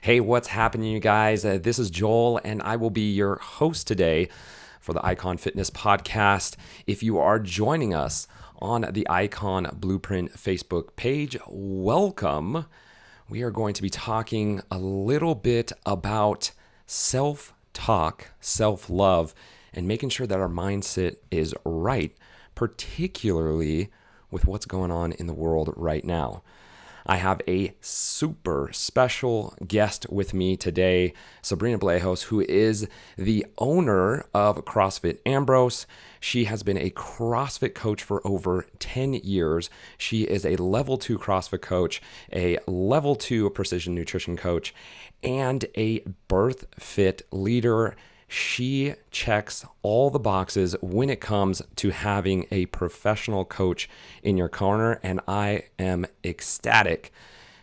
Hey, what's happening, you guys? This is Joel, and I will be your host today for the Icon Fitness Podcast. If you are joining us on the Icon Blueprint Facebook page, welcome. We are going to be talking a little bit about self-talk, self-love, and making sure that our mindset is right, particularly with what's going on in the world right now. I have a super special guest with me today, Sabrina Blajos, who is the owner of CrossFit Ambrose. She has been a CrossFit coach for over 10 years. She is a level 2 CrossFit coach, a level 2 precision nutrition coach, and a birth fit leader. She checks all the boxes when it comes to having a professional coach in your corner, and I am ecstatic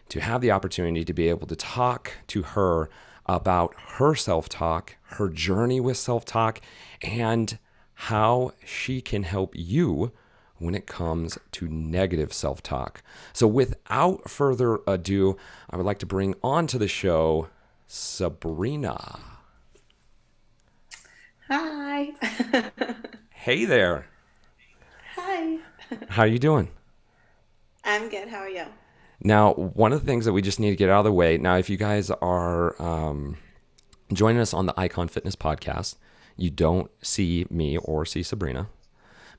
to have the opportunity to be able to talk to her about her self-talk, her journey with self-talk, and how she can help you when it comes to negative self-talk. So without further ado, I would like to bring on to the show Sabrina. Hi. Hey there. Hi. How are you doing? I'm good. How are you? Now, one of the things that we just need to get out of the way. Now, if you guys are joining us on the Icon Fitness podcast, you don't see me or see Sabrina.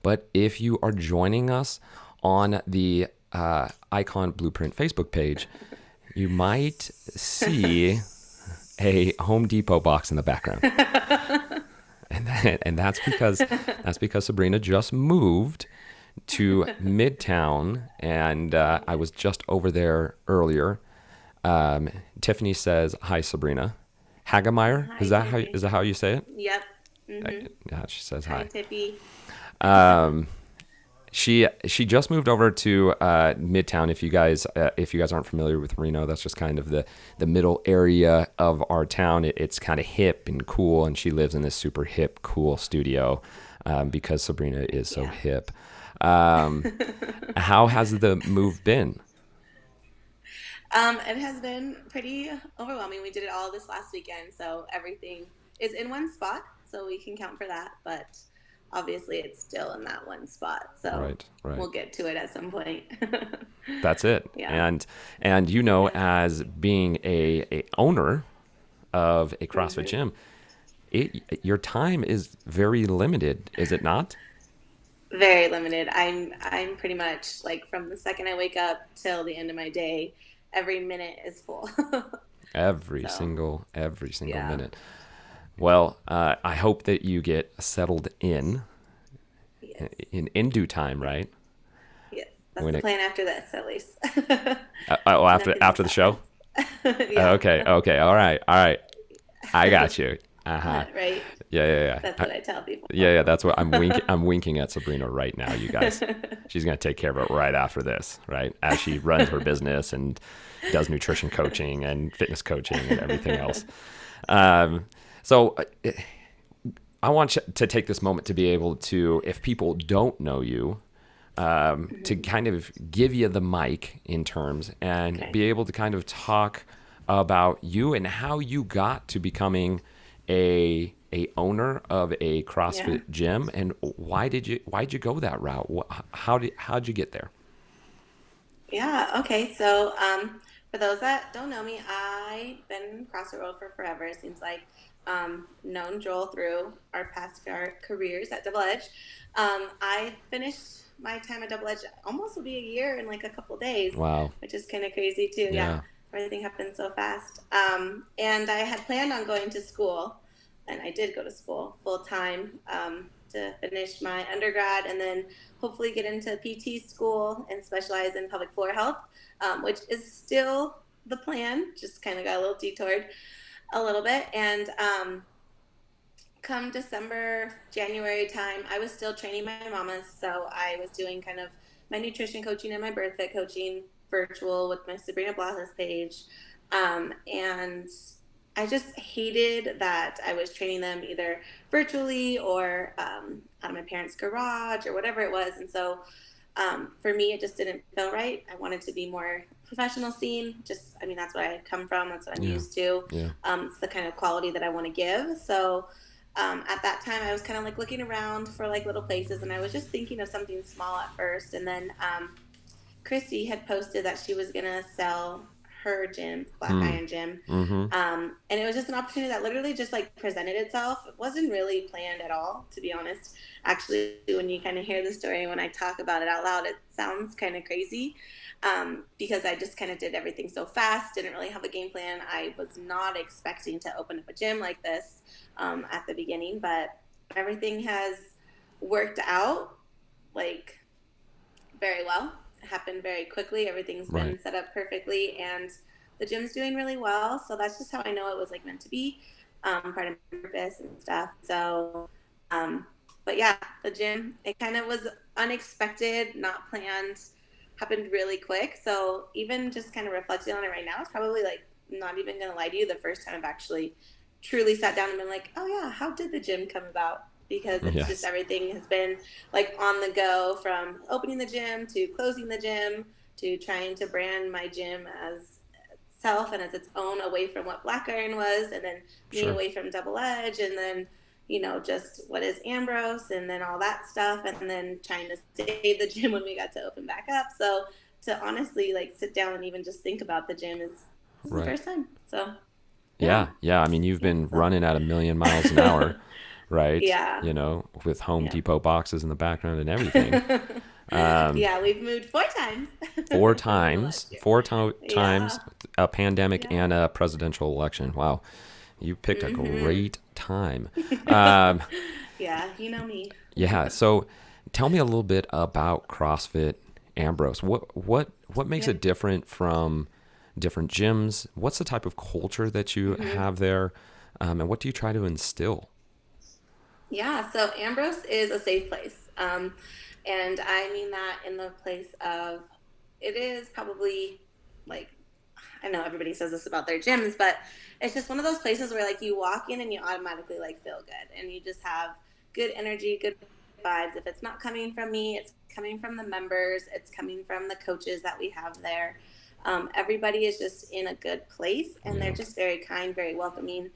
But if you are joining us on the Icon Blueprint Facebook page, you might see a Home Depot box in the background. And that's because Sabrina just moved to Midtown, and I was just over there earlier. Tiffany says hi, Sabrina. Hagemeyer, Hi, is that how Tiffy. you say it? Yep. Mm-hmm. Yeah, she says Hi, hi. Tiffy. She just moved over to Midtown. If you guys aren't familiar with Reno, that's just kind of the middle area of our town. It's kind of hip and cool, and she lives in this super hip, cool studio because Sabrina is so Yeah. hip. How has the move been? It has been pretty overwhelming. We did it all this last weekend, so everything is in one spot, so we can count for that. But obviously, it's still in that one spot, so Right, right. we'll get to it at some point. That's it. Yeah. And Yeah. as being a owner of a CrossFit Mm-hmm. gym, your time is very limited, is it not? Very limited. I'm pretty much like from the second I wake up till the end of my day, every minute is full. So, Every single yeah. minute. Well, I hope that you get settled Yes. in due time, Yes. right? Yes. That's When the it plan after this, at least. oh, If after nothing else the show. happens. Yeah. Okay, all right. I got you. Uh huh. Right? That's Yeah. what I tell people. Yeah. That's what I'm winking at Sabrina right now, you guys. She's gonna take care of it right after this, right? As she runs her business and does nutrition coaching and fitness coaching and everything else. Um, so I want you to take this moment to be able to, if people don't know you, to Mhm. kind of give you the mic in terms and Okay. be able to kind of talk about you and how you got to becoming a owner of a Yeah. CrossFit gym, and why'd you go that route? How'd you get there? Yeah. Okay. So, for those that don't know me, I've been in CrossFit World for forever. It seems like known Joel through our past careers at Double Edge. I finished my time at Double Edge almost will be a year in like a couple days, Wow. which is kind of crazy too. Yeah, Yeah. everything happened so fast. And I had planned on going to school, and I did go to school full time to finish my undergrad, and then hopefully get into PT school and specialize in pelvic floor health, which is still the plan. Just kind of got a little detoured a little bit. And come December, January time, I was still training my mamas. So I was doing kind of my nutrition coaching and my birth fit coaching virtual with my Sabrina Blajos page. And I just hated that I was training them either virtually or out of my parents' garage or whatever it was. And so for me, it just didn't feel right. I wanted to be more professional scene. Just, I mean, that's where I come from. That's what I'm Yeah. used to. Yeah. It's the kind of quality that I want to give. So at that time, I was kind of like looking around for like little places, and I was just thinking of something small at first. And then Christy had posted that she was gonna sell her gym, Black Hmm. Iron Gym, Mm-hmm. and it was just an opportunity that literally just like presented itself. It wasn't really planned at all, to be honest. Actually, when you kind of hear the story, when I talk about it out loud, it sounds kind of crazy, because I just kind of did everything so fast, didn't really have a game plan. I was not expecting to open up a gym like this at the beginning, but everything has worked out like very well. It happened very quickly. Everything's Right. been set up perfectly, and the gym's doing really well. So that's just how I know it was like meant to be, part of my purpose and stuff. So, um, but yeah, the gym, it kind of was unexpected, not planned, happened really quick. So even just kind of reflecting on it right now, it's probably like, not even gonna lie to you, the first time I've actually truly sat down and been like, oh yeah, how did the gym come about? Because it's just Yes. everything has been like on the go, from opening the gym to closing the gym to trying to brand my gym as self and as its own, away from what Black Iron was, and then me Sure. away from Double Edge, and then just what is Ambrose, and then all that stuff, and then trying to save the gym when we got to open back up. So to honestly like sit down and even just think about the gym is, this is the Right. first time. So yeah, Yeah. Yeah. I mean, you've yeah. been So running at a million miles an hour, right? yeah, With Home yeah. Depot boxes in the background and everything. Um, Yeah, we've moved 4 times four in the times, last year. times, Yeah, a pandemic yeah. and a presidential election. Wow. You picked a Mm-hmm. great time. Um, Yeah, you know me. yeah. So tell me a little bit about CrossFit Ambrose. What makes Yeah. it different from different gyms? What's the type of culture that you Mm-hmm. have there? And what do you try to instill? Yeah, so Ambrose is a safe place. And I mean that in the place of, it is probably like, I know everybody says this about their gyms, but it's just one of those places where like you walk in and you automatically like feel good, and you just have good energy, good vibes. If it's not coming from me, it's coming from the members, it's coming from the coaches that we have there. Everybody is just in a good place, and they're Yeah. just very kind, very welcoming.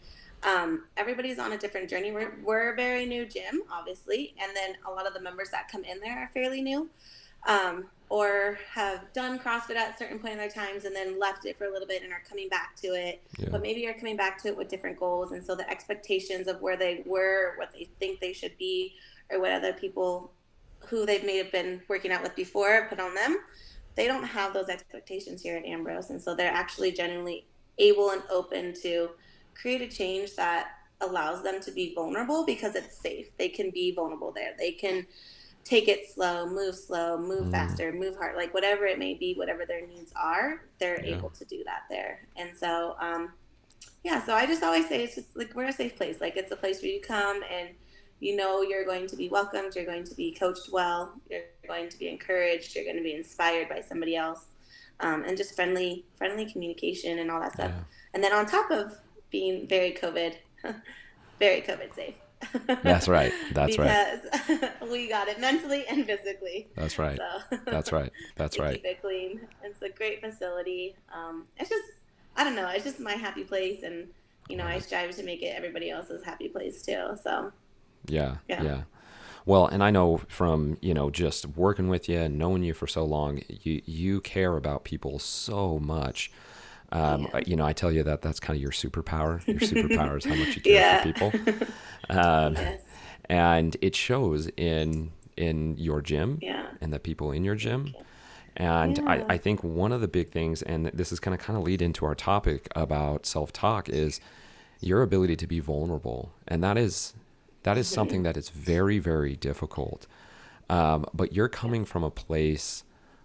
Everybody's on a different journey. We're a very new gym, obviously, and then a lot of the members that come in there are fairly new, or have done CrossFit at a certain point in their times and then left it for a little bit and are coming back to it, Yeah. but maybe are coming back to it with different goals. And so the expectations of where they were, what they think they should be, or what other people who they've may have been working out with before put on them, they don't have those expectations here at Ambrose. And so they're actually genuinely able and open to create a change that allows them to be vulnerable because it's safe. They can be vulnerable there. They can take it slow, move Mm, faster, move hard, like whatever it may be, whatever their needs are, they're yeah. able to do that there. And so, yeah, so I just always say it's just like we're a safe place. Like it's a place where you come and you're going to be welcomed, you're going to be coached well, you're going to be encouraged, you're going to be inspired by somebody else, and just friendly communication and all that stuff. Yeah. And then on top of being very COVID, very COVID safe. That's right. That's right. Because we got it mentally and physically. That's right. So That's right. That's we right. keep it clean. It's a great facility. It's just, I don't know, it's just my happy place. And, Love I it. strive to make it everybody else's happy place too. So, Yeah. yeah. Yeah. Well, and I know from, just working with you and knowing you for so long, you care about people so much. Yeah. I tell you that that's kind of your superpower. Your superpower is how much you care for Yeah. people. Um, Yes. and it shows in your gym Yeah. and the people in your Thank gym. you. And Yeah. I think one of the big things, and this is going to kind of lead into our topic about self-talk, is your ability to be vulnerable. And that is something Hmm. that is very, very difficult. But you're Yes. coming from a place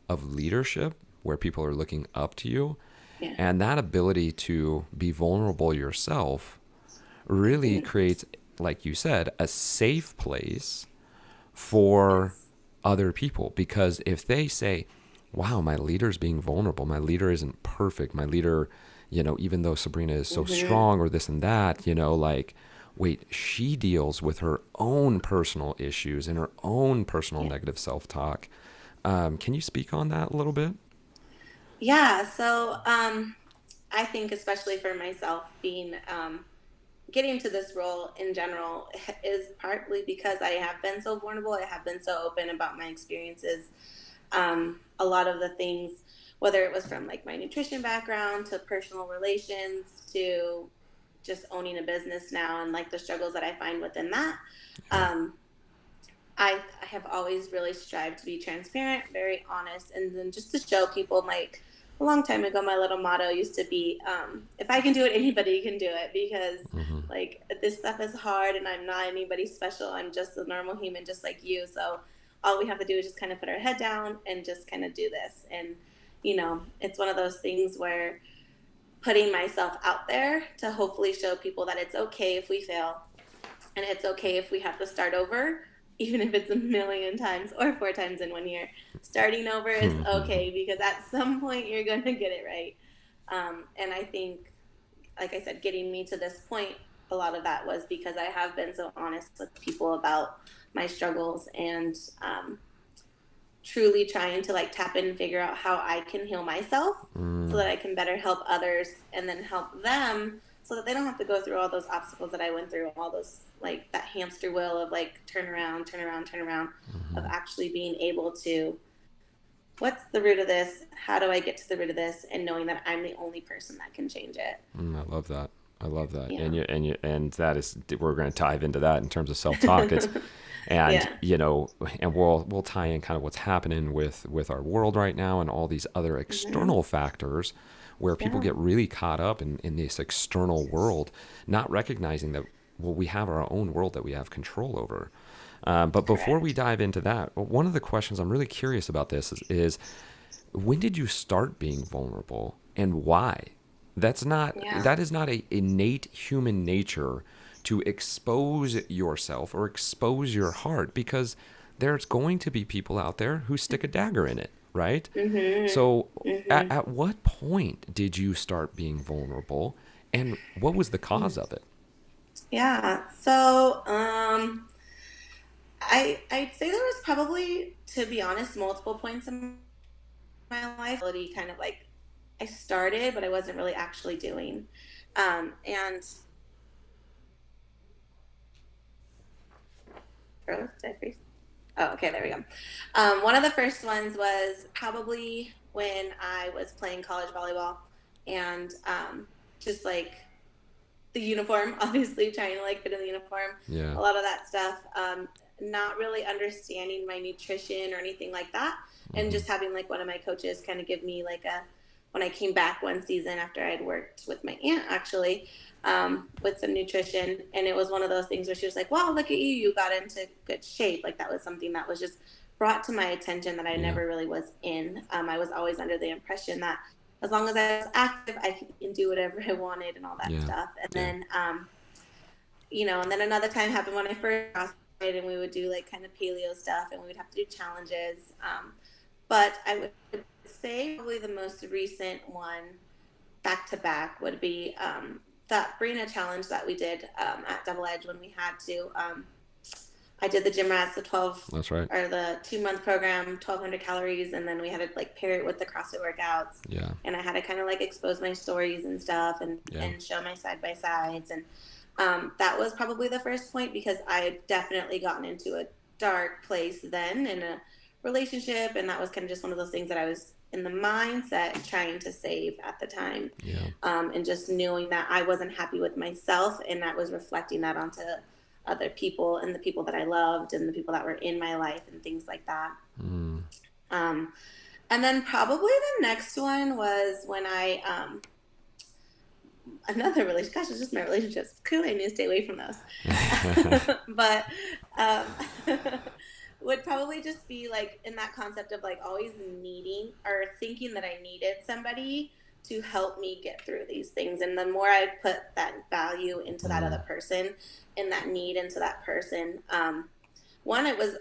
of leadership where people are looking up to you. Yeah. And that ability to be vulnerable yourself really Hmm. creates, like you said, a safe place for Yes. other people. Because if they say, wow, my leader's being vulnerable, my leader isn't perfect, my leader, even though Sabrina is so Hmm. strong or this and that, like, wait, she deals with her own personal issues and her own personal Yeah. negative self talk. Can you speak on that a little bit? Yeah, so I think especially for myself, being getting to this role in general is partly because I have been so vulnerable. I have been so open about my experiences. A lot of the things, whether it was from like my nutrition background to personal relations to just owning a business now and like the struggles that I find within that. Yeah. Um, I have always really strived to be transparent, very honest, and then just to show people like a long time ago, my little motto used to be, if I can do it, anybody can do it, because Hmm. like this stuff is hard and I'm not anybody special. I'm just a normal human, just like you. So all we have to do is just kind of put our head down and just kind of do this. And, it's one of those things where putting myself out there to hopefully show people that it's okay if we fail and it's okay if we have to start over, even if it's a million times or 4 times in 1 year. Starting over is okay because at some point you're going to get it right. And I think, like I said, getting me to this point, a lot of that was because I have been so honest with people about my struggles and truly trying to like tap in and figure out how I can heal myself so that I can better help others and then help them so that they don't have to go through all those obstacles that I went through, all those like that hamster wheel of like turn around, turn around, turn around, of actually being able to, what's the root of this? How do I get to the root of this? And knowing that I'm the only person that can change it. I love that. I love that. Yeah. And that is, we're going to dive into that in terms of self-talk. It's, and, Yeah. and we'll tie in kind of what's happening with our world right now and all these other Mm-hmm. external factors where people Yeah. get really caught up in this external world, not recognizing that, well, we have our own world that we have control over. But before we Correct. dive into that, one of the questions I'm really curious about this is when did you start being vulnerable and why? Yeah. That is not a innate human nature to expose yourself or expose your heart, because there's going to be people out there who stick a dagger in it, right? Mm-hmm. So Mm-hmm. at what point did you start being vulnerable, and what was the cause of it? Yeah. So, I'd say there was probably, to be honest, multiple points in my life. Really kind of like I started, but I wasn't really actually doing. And did I freeze? Oh, okay, there we go. One of the first ones was probably when I was playing college volleyball and just like the uniform, obviously trying to like fit in the uniform, Yeah. a lot of that stuff. Not really understanding my nutrition or anything like that, and Hmm. just having like one of my coaches kind of give me like a, when I came back one season after I'd worked with my aunt actually, with some nutrition, and it was one of those things where she was like, "Wow, look at you! You got into good shape." Like that was something that was just brought to my attention that I Yeah. never really was in. I was always under the impression that as long as I was active, I could do whatever I wanted and all that Yeah. stuff. And Yeah. then, and then another time happened when I first crossfit, and we would do like kind of paleo stuff, and we would have to do challenges. But I would say probably the most recent one back to back would be that Brina challenge that we did at Double Edge when we had to. I did the gym rats, the 12 That's right. or the 2 month program, 1,200 calories, and then we had to like pair it with the CrossFit workouts. Yeah. And I had to kind of like expose my stories and stuff Yeah. and show my side by sides. And that was probably the first point because I had definitely gotten into a dark place then in a relationship. And that was kind of just one of those things that I was in the mindset trying to save at the time. Yeah. And just knowing that I wasn't happy with myself and that was reflecting that onto other people and the people that I loved and the people that were in my life and things like that. Mm. Um, and then probably the next one was when another relationship, gosh, it's just my relationships. Clearly I need to stay away from those. But um, would probably just be like in that concept of like always needing or thinking that I needed somebody to help me get through these things. And the more I put that value into that Mm. other person and that need into that person, one, it was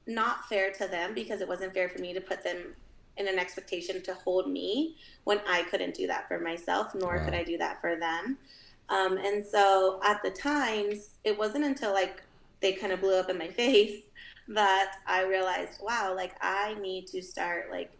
not fair to them because it wasn't fair for me to put them in an expectation to hold me when I couldn't do that for myself, nor could Wow. I do that for them. And so at the times, it wasn't until like they kind of blew up in my face that I realized, wow, like I need to start like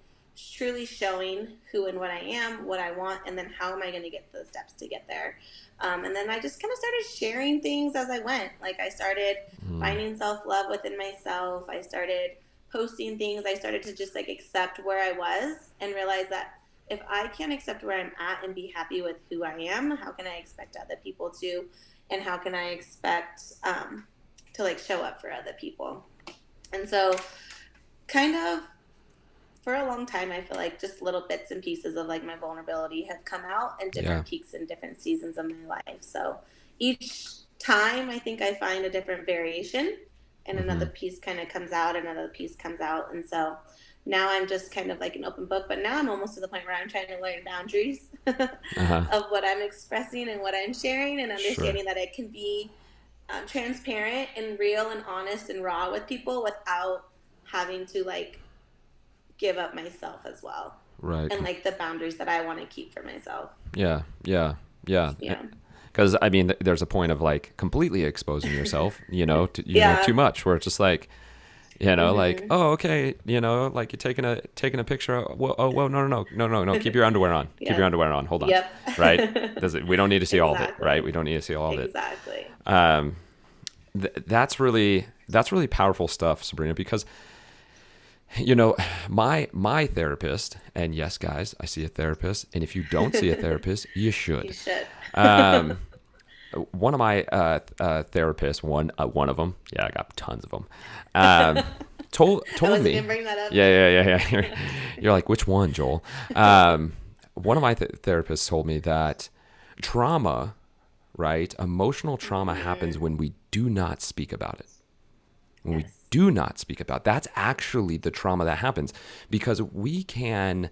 truly showing who and what I am, what I want, and then how am I going to get the steps to get there. And then I just kind of started sharing things as I went. Like I started finding self-love within myself. I started posting things. I started to just like accept where I was and realize that if I can't accept where I'm at and be happy with who I am, how can I expect other people to? And how can I expect to like show up for other people? And so kind of for a long time, I feel like just little bits and pieces of like my vulnerability have come out in Yeah. different peaks and different seasons of my life. So each time I think I find a different variation and another piece kind of comes out, another piece comes out. And so now I'm just kind of like an open book, but now I'm almost to the point where I'm trying to learn boundaries Uh-huh. of what I'm expressing and what I'm sharing, and Sure. understanding that it can be transparent and real and honest and raw with people without having to like give up myself as well, Right. and like the boundaries that I want to keep for myself. Yeah. Yeah. Yeah. Yeah. Because I mean, there's a point of like completely exposing yourself, Yeah. too much, where it's just like, like, Mm-hmm. oh, okay, like you're taking a picture. Well, no, keep your underwear on. Keep your Yep. underwear on. Hold on, right? Yep. We don't need to see all of it, right? We Exactly. don't need to see all of it. Exactly. Um, that's really powerful stuff, Sabrina, because my therapist, and yes, guys, I see a therapist, and if you don't see a therapist, you You should. should. Um, one of my therapists, one of them, yeah, I got tons of them, told I told wasn't me, gonna bring that up. yeah. You're like, which one, Joel? One of my therapists told me that trauma, right? Emotional trauma happens when we do not speak about it. When we Yes. do not speak about, that's actually the trauma that happens, because we can,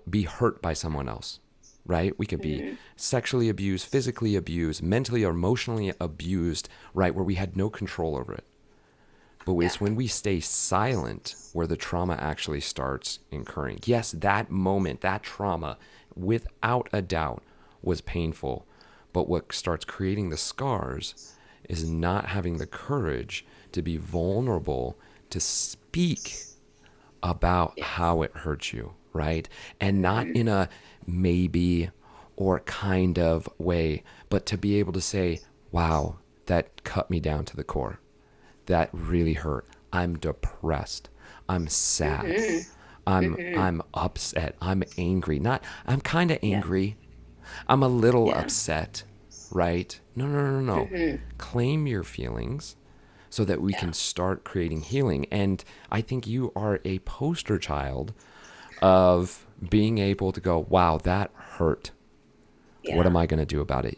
be hurt by someone else, right? We could be sexually abused, physically abused, mentally or emotionally abused, right? Where we had no control over it. But Yeah. it's when we stay silent where the trauma actually starts incurring. Yes, that moment, that trauma, without a doubt, was painful. But what starts creating the scars is not having the courage to be vulnerable, to speak about Yes. how it hurts you, right? And not in a maybe or kind of way, but to be able to say, wow, that cut me down to the core. That really hurt. I'm depressed. I'm sad. I'm upset. I'm angry. Not I'm kind of Yeah. angry. I'm a little Yeah. upset, right? No. Claim your feelings so that we Yeah. can start creating healing. And I think you are a poster child of being able to go, wow, that hurt. What Yeah. am I going to do about it?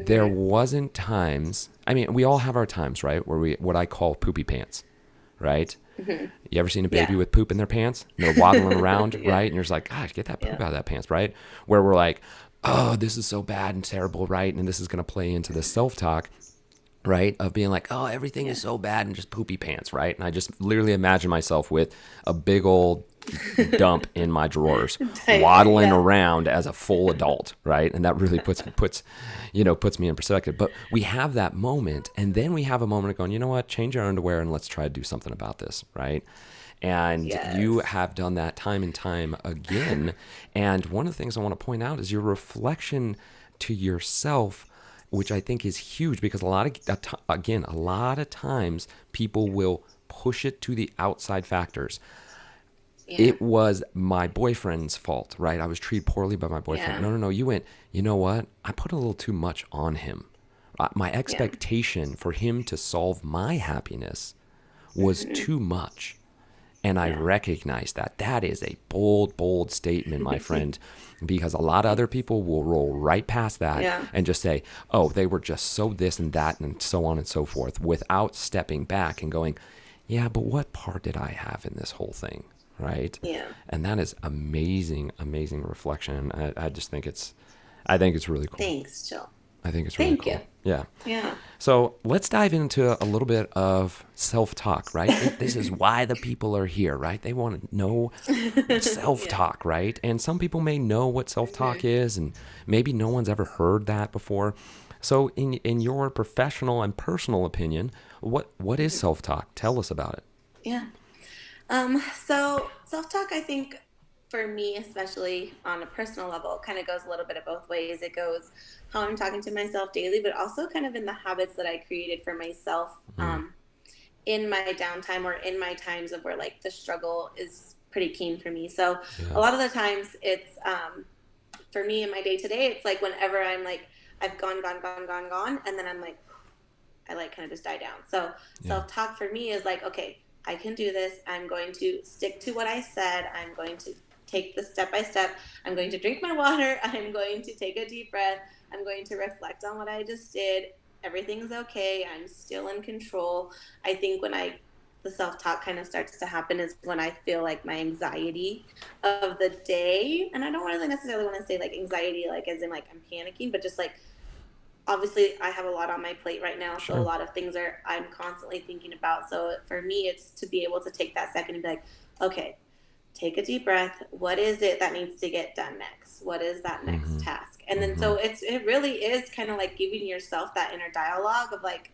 There wasn't times. I mean, we all have our times, right? Where what I call poopy pants, right? You ever seen a baby Yeah. with poop in their pants? And they're waddling around, Yeah. right? And you're just like, gosh, get that poop Yeah. out of that pants, right? Where we're like, oh, this is so bad and terrible, right? And this is going to play into the self-talk, right? Of being like, oh, everything Yeah. is so bad and just poopy pants, right? And I just literally imagine myself with a big old dump in my drawers, waddling Yeah. around as a full adult, right? And that really puts me in perspective. But we have that moment, and then we have a moment of going, you know what? Change your underwear and let's try to do something about this, right? And you Yes. have done that time and time again. And one of the things I want to point out is your reflection to yourself, which I think is huge, because a lot of times people will push it to the outside factors. Yeah. It was my boyfriend's fault, right? I was treated poorly by my boyfriend. Yeah. No. You went, you know what? I put a little too much on him. My Yeah. expectation for him to solve my happiness was too much. And I Yeah. recognize that. That is a bold, bold statement, my friend, because a lot of other Thanks. people will roll right past that Yeah. and just say, oh, they were just so this and that and so on and so forth, without stepping back and going, yeah, but what part did I have in this whole thing? Right? Yeah. And that is amazing, amazing reflection. I just think I think it's really cool. Thanks, Jill. I think it's really Thank you. cool. Yeah. Yeah. So let's dive into a little bit of self-talk, right? This is why the people are here, right? They want to know Yeah. self-talk, right? And some people may know what self-talk is, and maybe no one's ever heard that before. So in your professional and personal opinion, what is self-talk? Tell us about it. Yeah. So self-talk, I think for me, especially on a personal level, kind of goes a little bit of both ways. It goes how I'm talking to myself daily, but also kind of in the habits that I created for myself Mm, in my downtime or in my times of where like the struggle is pretty keen for me. So a yeah. lot of the times it's for me in my day to day, it's like whenever I'm like I've gone, and then I'm like I like kind of just die down. So Yeah. self talk for me is like, okay, I can do this. I'm going to stick to what I said. I'm going to take this step by step. I'm going to drink my water. I'm going to take a deep breath. I'm going to reflect on what I just did. Everything's okay. I'm still in control. I think when the self talk kind of starts to happen is when I feel like my anxiety of the day, and I don't really necessarily want to say like anxiety, like as in like I'm panicking, but just like obviously I have a lot on my plate right now, so a Sure. lot of things are I'm constantly thinking about. So for me it's to be able to take that second and be like, okay, take a deep breath. What is it that needs to get done next? What is that next Mm-hmm. task? And then Mm-hmm. so it really is kind of like giving yourself that inner dialogue of like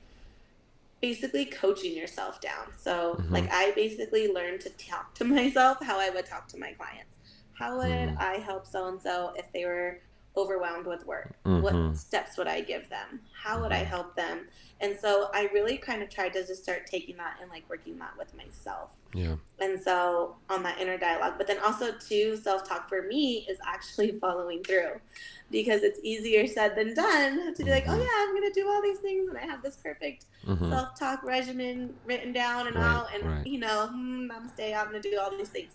basically coaching yourself down. So Mm-hmm. like I basically learned to talk to myself how I would talk to my clients. How would Mm-hmm. I help so and so if they were overwhelmed with work? What Mm-hmm. steps would I give them? How would I Mm-hmm. help them? And so I really kind of tried to just start taking that and like working that with myself. Yeah. And so on that inner dialogue, but then also too, self-talk for me is actually following through, because it's easier said than done to be like, oh Mm-hmm. yeah, I'm going to do all these things and I have this perfect Mm-hmm. self-talk regimen written down and Right. out, and Right. namaste, I'm going to do all these things.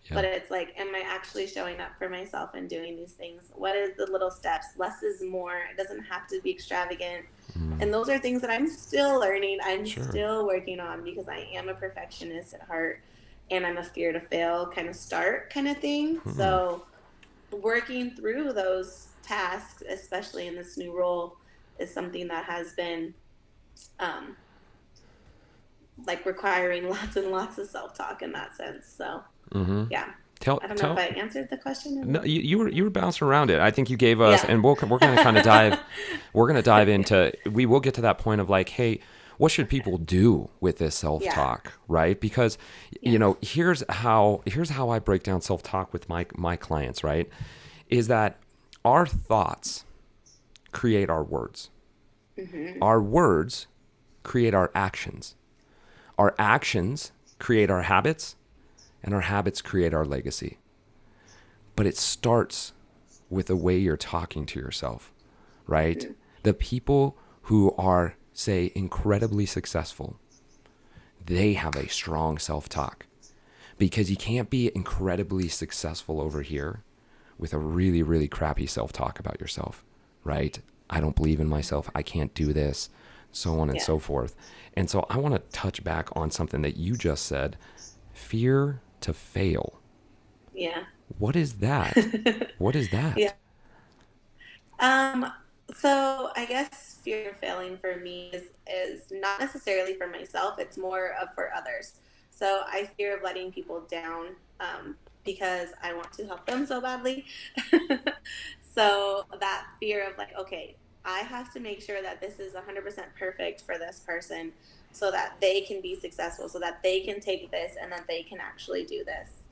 Yeah. But it's like, am I actually showing up for myself and doing these things? What is the little steps? Less is more. It doesn't have to be extravagant. Mm. And those are things that I'm still learning. I'm Sure. still working on, because I am a perfectionist at heart and I'm a fear to fail kind of start kind of thing. Hmm. So working through those tasks, especially in this new role, is something that has been um, like requiring lots and lots of self talk in that sense. So Mm-hmm. yeah, Tell I don't know if tell. I answered the question. No, you were bouncing around it. I think you gave us, Yeah. and we're going to kind of dive. We're going to dive into. We will get to that point of like, hey, what should people do with this self Yeah. talk, right? Because Yeah. here's how I break down self talk with my clients, right? Is that our thoughts create our words. Mm-hmm. Our words create our actions. Our actions create our habits, and our habits create our legacy. But it starts with the way you're talking to yourself, right? Mm-hmm. The people who are, say, incredibly successful, they have a strong self talk, because you can't be incredibly successful over here with a really, really crappy self talk about yourself, right? I don't believe in myself. I can't do this, so on and Yeah. so forth. And so I want to touch back on something that you just said, fear to fail. Yeah. What is that? What is Yeah. that? Um, so I guess fear of failing for me is not necessarily for myself, it's more of for others. So I fear of letting people down, because I want to help them so badly. So that fear of like, okay, I have to make sure that this is 100% perfect for this person so that they can be successful, so that they can take this and that they can actually do this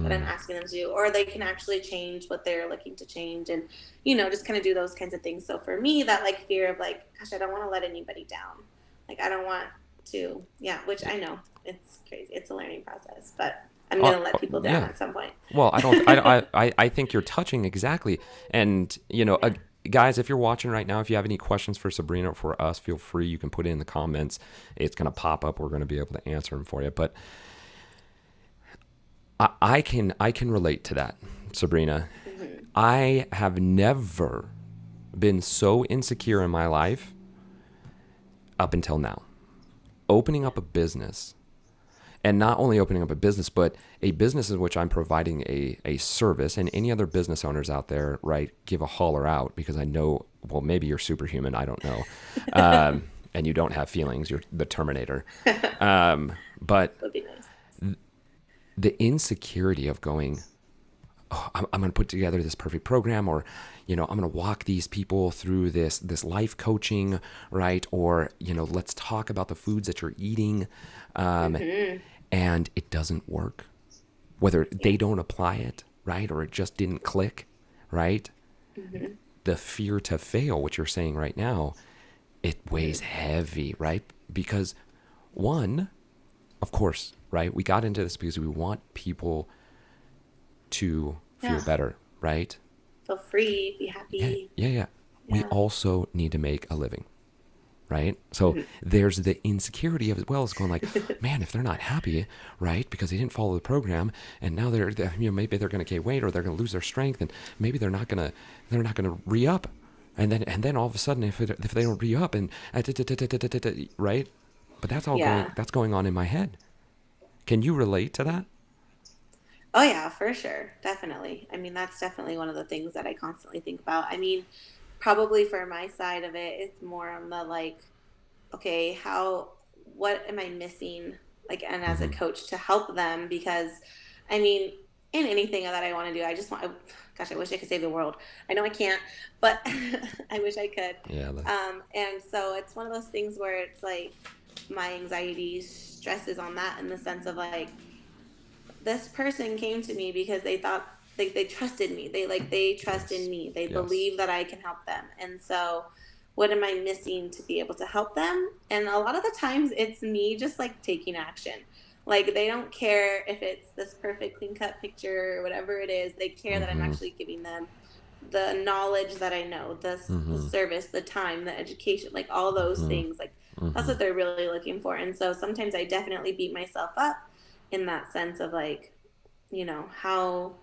that I'm Mm, asking them to do, or they can actually change what they're looking to change, and just kind of do those kinds of things. So for me, that like fear of like, gosh, I don't want to let anybody down. Like I don't want to, yeah, which I know it's crazy. It's a learning process, but I'm uh, gonna let people down yeah. at some point. Well, I don't. I think you're touching exactly. And Yeah. guys, if you're watching right now, if you have any questions for Sabrina or for us, feel free. You can put it in the comments. It's gonna pop up. We're gonna be able to answer them for you. But I can relate to that, Sabrina. Mm-hmm. I have never been so insecure in my life up until now. Opening Yeah. up a business, and not only opening up a business, but a business in which I'm providing a service. And any other business owners out there, right, give a holler out, because I know, well, maybe you're superhuman. I don't know. And you don't have feelings. You're the Terminator. But Would be nice. the insecurity of going, oh, I'm going to put together this perfect program, or I'm going to walk these people through this life coaching, right? Or let's talk about the foods that you're eating. Um, Mm-hmm. and it doesn't work, whether they don't apply it, right, or it just didn't click, right? Mm-hmm. The fear to fail, what you're saying right now, it weighs Mm-hmm. heavy, right? Because one, of course, right, we got into this because we want people to feel Yeah. better, right? Feel free, be Yeah, happy. yeah, yeah. We Yeah. also need to make a living, right? So Mm-hmm. there's the insecurity of as well as going like, man, if they're not happy, right, because they didn't follow the program, and now maybe they're going to gain weight or they're going to lose their strength, and maybe they're not gonna re-up, and then all of a sudden if they don't re-up and right, but Yeah. that's going on in my head. Can you relate to that? Oh yeah, for sure. Definitely. I mean, that's definitely one of the things that I constantly think about. I mean, probably for my side of it, it's more on the like, okay, what am I missing? Like, and as a Mm-hmm. coach to help them, because I mean, in anything that I want to do, gosh, I wish I could save the world. I know I can't, but I wish I could. Yeah. And so it's one of those things where it's like my anxiety stresses on that in the sense of like, this person came to me because they thought they trusted me. They trust in Yes. me. They Yes. believe that I can help them. And so what am I missing to be able to help them? And a lot of the times it's me just like taking action. Like they don't care if it's this perfect clean cut picture or whatever it is. They care that I'm Mm-hmm. actually giving them the knowledge that I know, the Mm-hmm. service, the time, the education, like all those Mm-hmm. things. Like that's Mm-hmm. what they're really looking for. And so sometimes I definitely beat myself up in that sense of like, how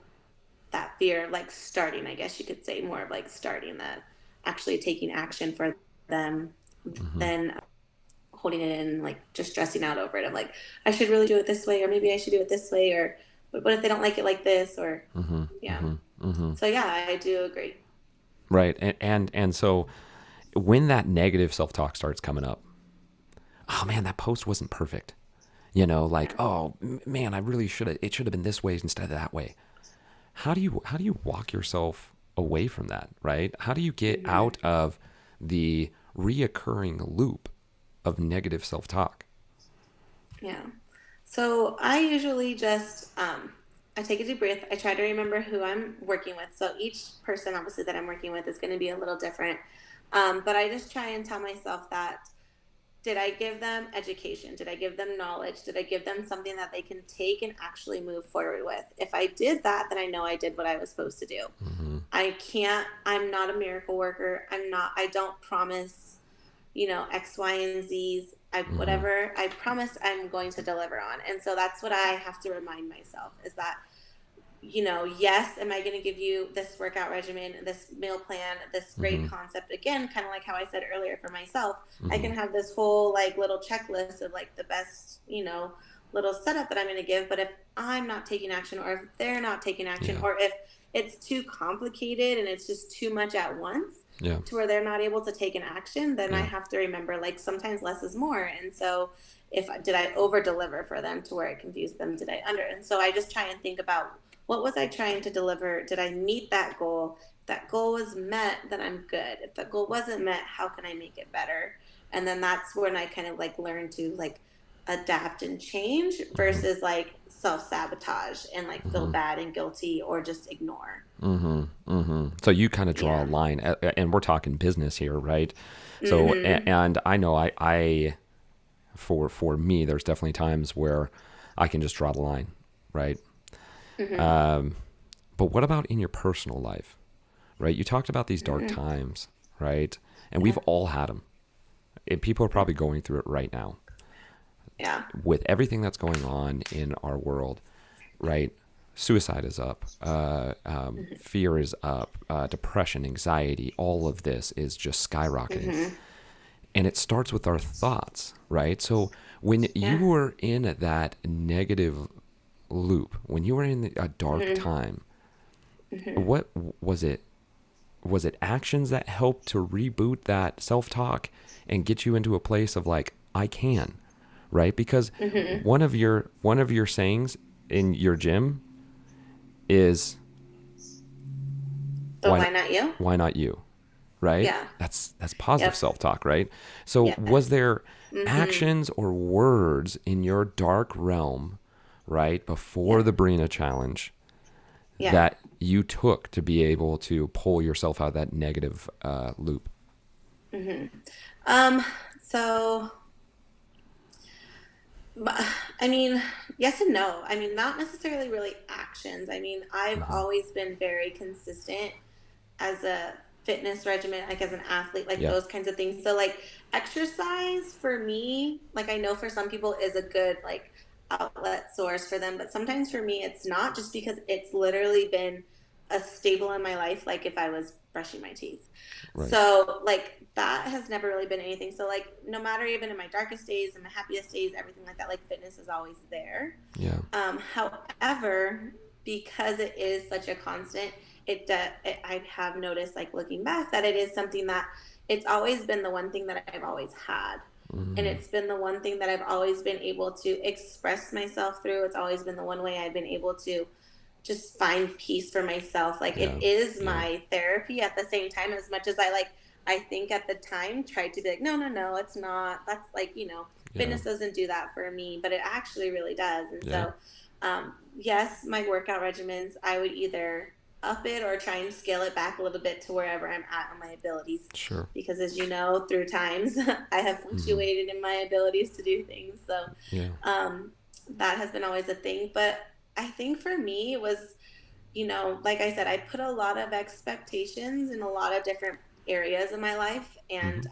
that fear of like starting, I guess you could say more of like starting that actually taking action for them Mm-hmm. than holding it in, like just stressing out over it. I'm like, I should really do it this way, or maybe I should do it this way, or but what if they don't like it like this, or Mm-hmm. yeah. Mm-hmm. Mm-hmm. So yeah, I do agree. Right. And so when that negative self-talk starts coming up, oh man, that post wasn't perfect. Like, Yeah. oh man, I really it should have been this way instead of that way. How do you walk yourself away from that, right? How do you get Mm-hmm. out of the reoccurring loop of negative self-talk? Yeah. So I usually just I take a deep breath. I try to remember who I'm working with. So each person, obviously, that I'm working with is going to be a little different. But I just try and tell myself that, did I give them education? Did I give them knowledge? Did I give them something that they can take and actually move forward with? If I did that, then I know I did what I was supposed to do. Mm-hmm. I'm not a miracle worker. I don't promise, X, Y, and Z's. Mm-hmm. Whatever I promise, I'm going to deliver on. And so that's what I have to remind myself is that, yes, am I going to give you this workout regimen, this meal plan, this Mm-hmm. great concept? Again, kind of like how I said earlier for myself, I Mm-hmm. can have this whole like little checklist of like the best, little setup that I'm going to give. But if I'm not taking action, or if they're not taking action, Yeah. or if it's too complicated and it's just too much at once Yeah. to where they're not able to take an action, then I Yeah. have to remember like sometimes less is more. And so if did I over deliver for them to where it confused them? Did I under? And so I just try and think about, what was I trying to deliver? Did I meet that goal? If that goal was met, then I'm good. If that goal wasn't met, how can I make it better? And then that's when I kind of like learn to like adapt and change Mm-hmm. versus like self-sabotage and like feel Mm-hmm. bad and guilty or just ignore. Mm-hmm. Mm-hmm. So you kind of draw a Yeah. line, and we're talking business here, right? So, Mm-hmm. and I know I for me, there's definitely times where I can just draw the line, right? Mm-hmm. Um, but what about in your personal life, right? You talked about these dark Mm-hmm. times, right? And we've Yeah. all had them. And people are Yeah. probably going through it right now Yeah. with everything that's going on in our world, right? Suicide is up, fear is up, depression, anxiety, all of this is just skyrocketing. Mm-hmm. And it starts with our thoughts, right? So when you Yeah. were in that negative loop, when you were in a dark Mm-hmm. time, Mm-hmm. what was it? Was it actions that helped to reboot that self-talk and get you into a place of like, I can, right? Because Mm-hmm. one of your sayings in your gym is So why why not you? why not you, right? Yeah. That's positive Yep. self-talk, right? So was Yes. there Mm-hmm. actions or words in your dark realm right, before the Brina challenge Yeah. that you took to be able to pull yourself out of that negative loop? So I mean, yes and no. I mean, not necessarily really actions. I mean, I've always been very consistent as a fitness regimen, like as an athlete, like Yeah. those kinds of things. So like exercise for me, like I know for some people is a good like outlet source for them, but sometimes for me it's not, just because it's literally been a staple in my life, like if I was brushing my teeth. Right. So like that has never really been anything. So like no matter, even in my darkest days and my happiest days, everything like that, like fitness is always there. Yeah. However, because it is such a constant, I have noticed, like looking back, that it is something that it's always been the one thing that I've always had. And it's been the one thing that I've always been able to express myself through. It's always been the one way I've been able to just find peace for myself. Like Yeah. it is Yeah. my therapy at the same time, as much as I think at the time tried to be like, no, it's not. That's like, Yeah. fitness doesn't do that for me, but it actually really does. And Yeah. so, yes, my workout regimens, I would either up it or try and scale it back a little bit to wherever I'm at on my abilities. Sure. Because as you know, through times, I have fluctuated in my abilities to do things. So, Yeah. that has been always a thing. But I think for me, it was, like I said, I put a lot of expectations in a lot of different areas of my life, and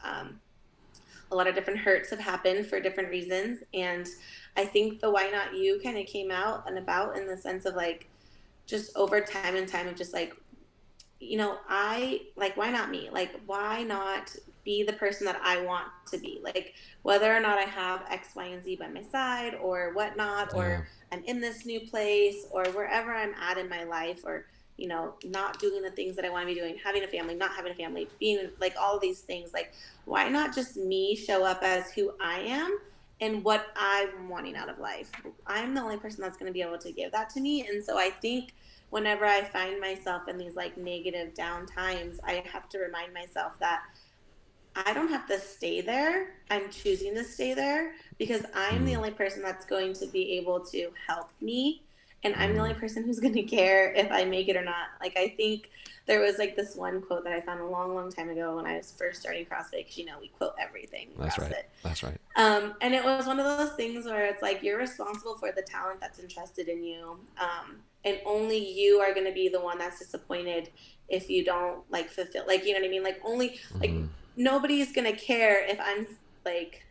a lot of different hurts have happened for different reasons. And I think the Why Not You kind of came out and about in the sense of like, just over time and time of just like, I like, why not me? Like, why not be the person that I want to be? Like, whether or not I have X, Y, and Z by my side or whatnot, Yeah. or I'm in this new place or wherever I'm at in my life, or, not doing the things that I want to be doing, having a family, not having a family, being like all of these things. Like, why not just me show up as who I am and what I'm wanting out of life? I'm the only person that's going to be able to give that to me. And so I think whenever I find myself in these like negative down times, I have to remind myself that I don't have to stay there. I'm choosing to stay there because I'm the only person that's going to be able to help me. And I'm the only person who's going to care if I make it or not. Like, I think there was like this one quote that I found a long, long time ago when I was first starting CrossFit, because, we quote everything in That's CrossFit. right. That's right. And it was one of those things where it's like, you're responsible for the talent that's entrusted in you. And only you are going to be the one that's disappointed if you don't like fulfill, like, you know what I mean? Like, only like nobody's going to care if I'm like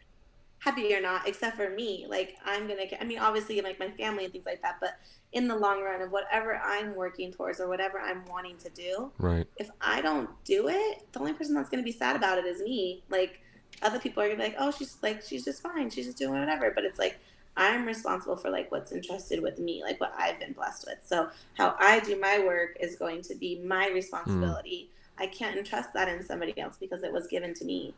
happy or not, except for me. Like, I'm going to, I mean, obviously like my family and things like that, but in the long run of whatever I'm working towards or whatever I'm wanting to do, Right. if I don't do it, the only person that's going to be sad about it is me. Like, other people are going to be like, oh, she's just fine. She's just doing whatever. But it's like, I'm responsible for like what's entrusted with me, like what I've been blessed with. So how I do my work is going to be my responsibility. I can't entrust that in somebody else because it was given to me.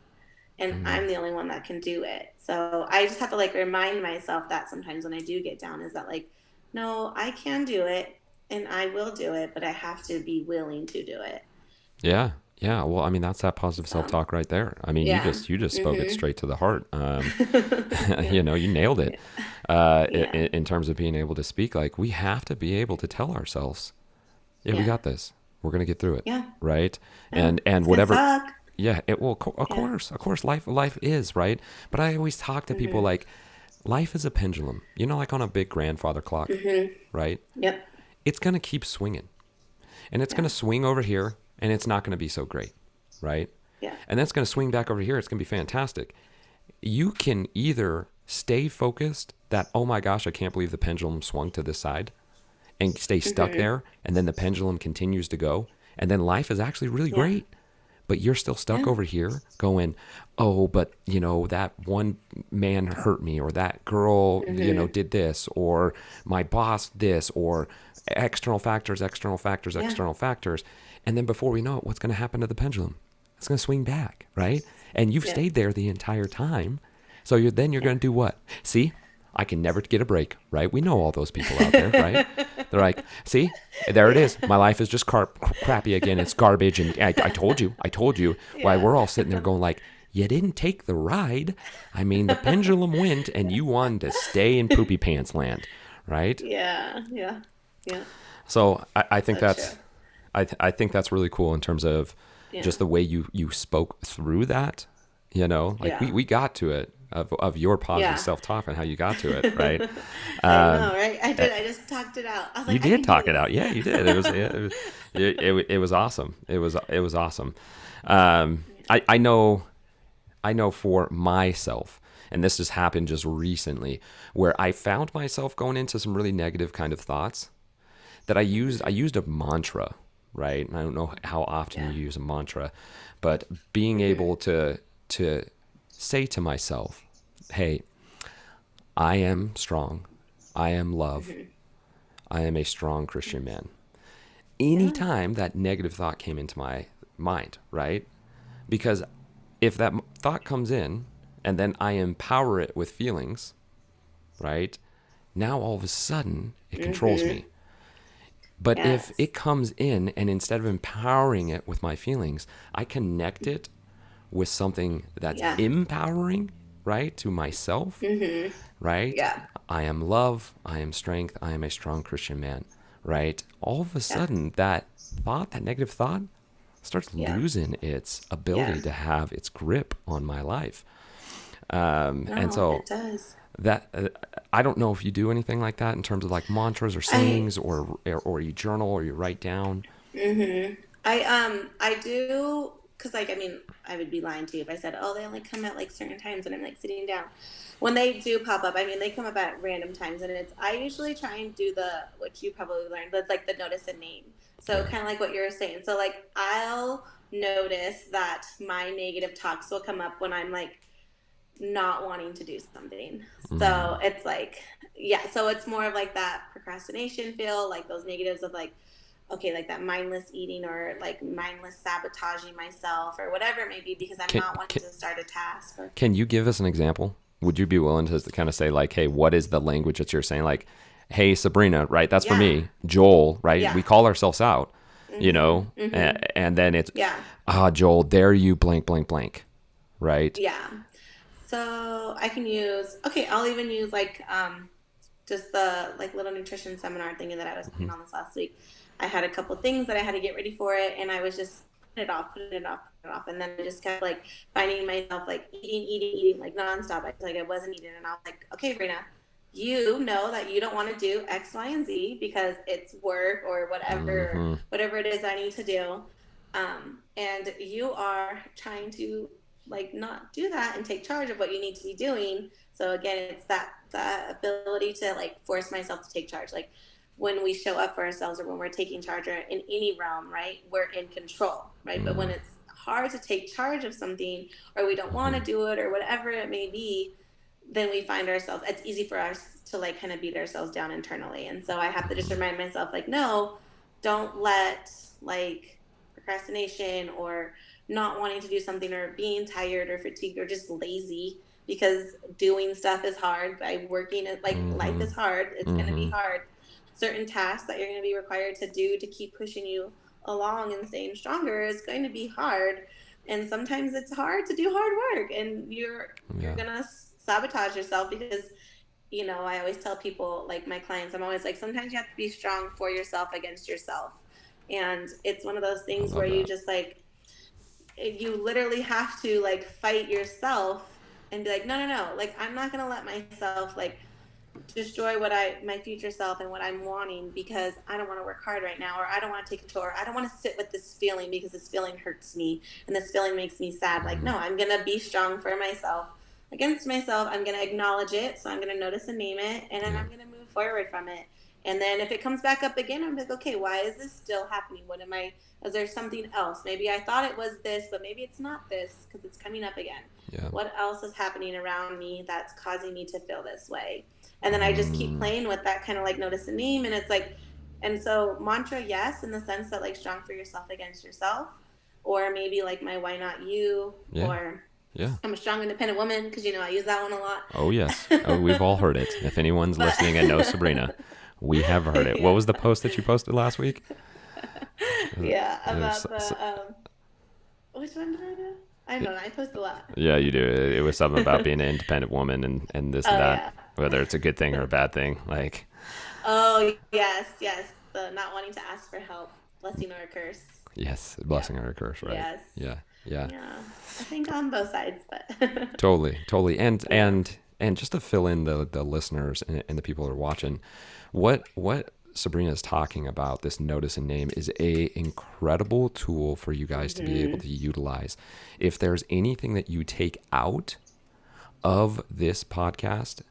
And I'm the only one that can do it. So I just have to like remind myself that sometimes when I do get down, is that like, no, I can do it and I will do it, but I have to be willing to do it. Yeah. Yeah. Well, I mean, that's that positive self-talk right there. I mean, Yeah. you just spoke it straight to the heart. You nailed it. Yeah. In terms of being able to speak, like, we have to be able to tell ourselves, yeah, we got this. We're going to get through it. Yeah. Right. Yeah. And It's whatever. gonna suck. Yeah. Of course, life is right. But I always talk to people like, life is a pendulum, like on a big grandfather clock, right? Yep. It's going to keep swinging, and it's going to swing over here, and it's not going to be so great, right? Yeah. And then it's going to swing back over here. It's going to be fantastic. You can either stay focused that, oh my gosh, I can't believe the pendulum swung to this side, and stay stuck there, and then the pendulum continues to go, and then life is actually really great. But you're still stuck over here going, oh, but, that one man hurt me, or that girl, did this, or my boss this, or external factors. And then before we know it, what's going to happen to the pendulum? It's going to swing back, right? And you've stayed there the entire time. So you're going to do what? See? I can never get a break, right? We know all those people out there, right? They're like, see, there it is. My life is just crappy again. It's garbage. And I told you. Yeah. Why we're all sitting there going like, you didn't take the ride. I mean, the pendulum went and you wanted to stay in poopy pants land, right? Yeah. Yeah. Yeah. So I think So true. I think that's really cool in terms of Yeah. just the way you spoke through that. Like Yeah. we got to it of your positive Yeah. self talk and how you got to it, right? I know, Um, right? I uh, did. I just talked it out. I was you like, I did can do talk it this. out, yeah, you did. It was awesome. It was awesome. Yeah. I know for myself, and this just happened just recently, where I found myself going into some really negative kind of thoughts that I used a mantra, right? And I don't know how often Yeah. you use a mantra, but being Mm-hmm. able to say to myself, "Hey, I am strong. I am love. Mm-hmm. I am a strong Christian Yes. man." Yeah. Anytime that negative thought came into my mind, right? Because if that thought comes in and then I empower it with feelings, right? Now all of a sudden it controls Mm-hmm. me. But if Yes. it comes in and instead of empowering it with my feelings, I connect it with something that's Yeah. empowering, right, to myself, Mm-hmm. right? Yeah. I am love, I am strength, I am a strong Christian man, right? All of a Yeah. sudden, that thought, that negative thought, starts Yeah. losing its Yeah. ability to have its grip on my life. And No, so it does. that I don't know if you do anything like that in terms of like mantras or I sayings or you journal or you write down. I do, because like I mean I would be lying to you if I said, oh, they only come at like certain times when I'm like sitting down. When they do pop up, I mean they come up at random times, and it's I usually try and do the which you probably learned, but like the notice and name. So Yeah. kind of like what you were saying. So like I'll notice that my negative talks will come up when I'm like not wanting to do something. So it's like, yeah, so it's more of like that procrastination feel, like those negatives of like, okay, like that mindless eating or like mindless sabotaging myself or whatever it may be because I'm Can, not wanting can to start a task or, can you give us an example? Would you be willing to kind of say like, hey, what is the language that you're saying? Like, hey, Sabrina, right? That's for yeah, me. Joel, right? yeah, We call ourselves out, mm-hmm, mm-hmm, and then it's, yeah, Joel, there you blank, blank, blank, right? yeah. So I can use, okay, I'll even use like just the like little nutrition seminar thingy that I was putting on this last week. I had a couple things that I had to get ready for it, and I was just putting it off, putting it off, and then I just kept like finding myself like eating like nonstop. I like I wasn't eating, and I was like, okay, Rena, you know that you don't want to do X, Y, and Z because it's work or Mm-hmm. whatever it is I need to do, and you are trying to like not do that and take charge of what you need to be doing. So again, it's that ability to like force myself to take charge. Like when we show up for ourselves or when we're taking charge or in any realm, right? We're in control, right? But when Mm-hmm. it's hard to take charge of something or we don't want to do it or whatever it may be, then we find ourselves it's easy for us to like kind of beat ourselves down internally. And so I have to just remind myself like, no, don't let like procrastination or not wanting to do something or being tired or fatigued or just lazy because doing stuff is hard by working it like life Mm-hmm. is hard, it's going to be Mm-hmm. hard, certain tasks that you're going to be required to do to keep pushing you along and staying stronger is going to be hard, and sometimes it's hard to do hard work and you're Yeah. going to sabotage yourself because I always tell people, like my clients, I'm always like, sometimes you have to be strong for yourself against yourself. And it's one of those I things love where you that. just like, you literally have to like fight yourself and be like, no, no, no. Like, I'm not going to let myself like destroy my future self and what I'm wanting because I don't want to work hard right now, or I don't want to take control, or I don't want to sit with this feeling because this feeling hurts me and this feeling makes me sad. Like, no, I'm going to be strong for myself against myself. I'm going to acknowledge it. So I'm going to notice and name it, and then Yeah. I'm going to move forward from it. And then if it comes back up again, I'm like, okay, why is this still happening? Is there something else? Maybe I thought it was this, but maybe it's not this because it's coming up again. Yeah. What else is happening around me that's causing me to feel this way? And then I just keep playing with that kind of like notice and name. And it's like, and so mantra, yes, in the sense that like strong for yourself against yourself, or maybe like my why not you, Yeah. or Yeah. I'm a strong independent woman because I use that one a Oh yes. Oh, lot. we've all heard it. If anyone's But listening and knows Sabrina, we have heard it. What yeah, was the post that you posted last week? yeah, It was, about the which one did I do? I don't know. I post a lot. yeah, you do. It was something about being an independent woman and this and Oh that, yeah, whether it's a good thing or a bad thing. Like, Oh, yes, yes. The not wanting to ask for help, blessing or a curse. Yes, Yep. blessing or a curse, right? Yes. Yeah, yeah, Yeah. I think on both sides, but totally, totally. And yeah. just to fill in the listeners and the people that are watching, what Sabrina is talking about, this notice and name, is a incredible tool for you guys to be able Hmm. to utilize. If there's anything that you take out of this podcast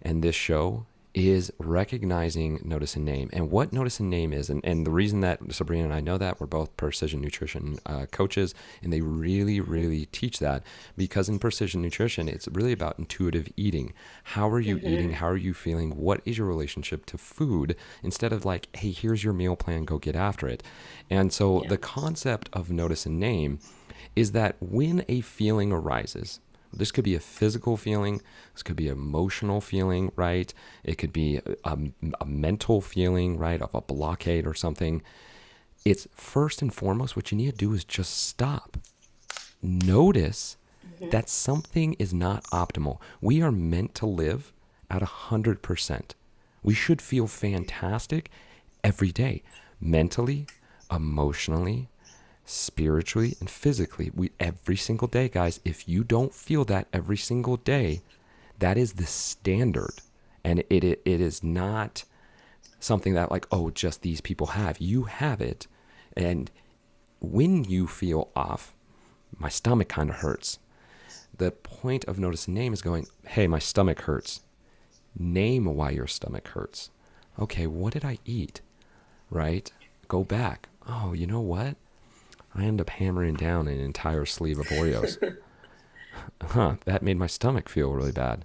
and this show, is recognizing notice and name. And what notice and name is, and the reason that Sabrina and I know that, we're both precision nutrition coaches, and they really, really teach that, because in precision nutrition, it's really about intuitive eating. How are you eating? Hmm. How are you feeling? What is your relationship to food? Instead of like, hey, here's your meal plan, go get after it. And so Yeah. the concept of notice and name is that when a feeling arises, this could be a physical feeling, this could be an emotional feeling, right? It could be a mental feeling, right, of a blockade or something. It's first and foremost, what you need to do is just stop. Notice Hmm. that something is not optimal. We are meant to live at 100%. We should feel fantastic every day, mentally, emotionally, spiritually, and physically. We every single day, guys. If you don't feel that every single day, that is the standard, and it is not something that like, oh, just these people have. You have it, and when you feel off, my stomach kind of hurts. The point of notice and name is going, hey, my stomach hurts. Name why your stomach hurts. Okay, what did I eat? Right? Go back. Oh, you know what? I end up hammering down an entire sleeve of Oreos. Huh, that made my stomach feel really bad,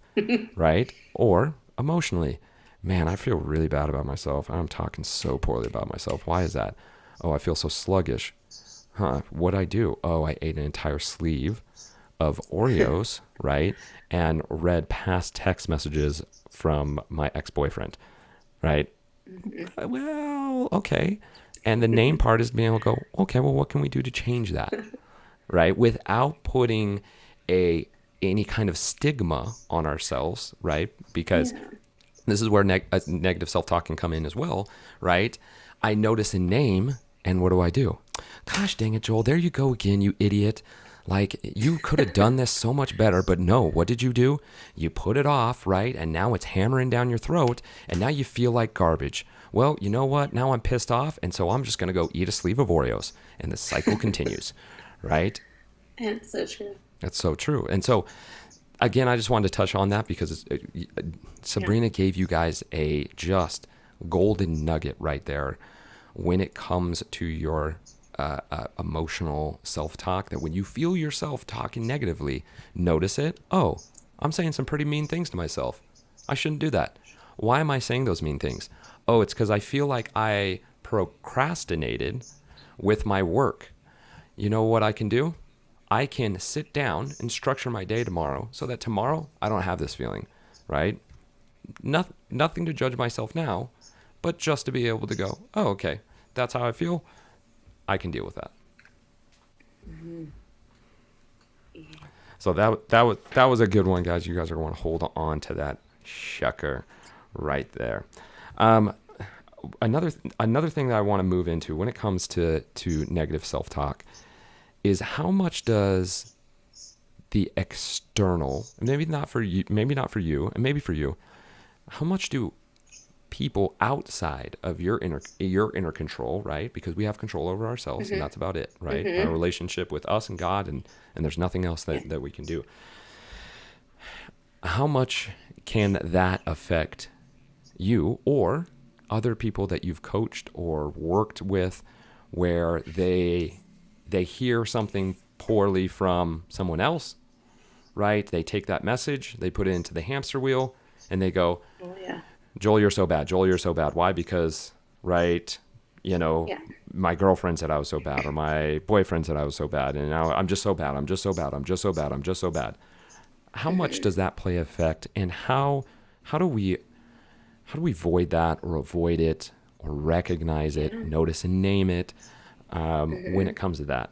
right? Or emotionally, man, I feel really bad about myself. I'm talking so poorly about myself. Why is that? Oh, I feel so sluggish. Huh, what'd I do? Oh, I ate an entire sleeve of Oreos, right? And read past text messages from my ex boyfriend, right? Hmm. Well, okay. And the name part is being able to go, okay, well, what can we do to change that? Right? Without putting a any kind of stigma on ourselves, right? Because Yeah. this is where negative self-talk can come in as well, right? I notice a name, and what do I do? Gosh dang it, Joel, there you go again, you idiot. Like, you could have done this so much better, but no, what did you do? You put it off, right? And now it's hammering down your throat, and now you feel like garbage. Well, you know what? Now I'm pissed off, and so I'm just going to go eat a sleeve of Oreos, and the cycle continues, right? And it's so true. That's so true. And so, again, I just wanted to touch on that because Yeah. Sabrina gave you guys a just golden nugget right there when it comes to your emotional self talk. That when you feel yourself talking negatively, notice it. Oh, I'm saying some pretty mean things to myself. I shouldn't do that. Why am I saying those mean things? Oh, it's because I feel like I procrastinated with my work. You know what I can do? I can sit down and structure my day tomorrow so that tomorrow I don't have this feeling, right? Nothing to judge myself now, but just to be able to go, oh, okay, that's how I feel. I can deal with that. Hmm. Yeah. So that was a good one, guys. You guys are going to hold on to that shucker right there. Um, another thing that I want to move into when it comes to negative self talk is how much does the external, maybe not for you, and maybe for you, how much do people outside of your inner control, right? Because we have control over ourselves, and Hmm. that's about it, right? Our Hmm. relationship with us and God, and there's nothing else Yeah. that we can do. How much can that affect you or other people that you've coached or worked with, where they hear something poorly from someone else, right? They take that message, they put it into the hamster wheel, and they go, Oh, yeah. Joel, you're so bad. Joel, you're so bad. Why? Because, right, you know, Yeah. my girlfriend said I was so bad, or my boyfriend said I was so bad, and now I'm just so bad. I'm just so bad. I'm just so bad. I'm just so bad. How much Hmm. does that play effect, and how do we void that or avoid it or recognize it, Yeah. notice and name it when it Hmm. comes to that?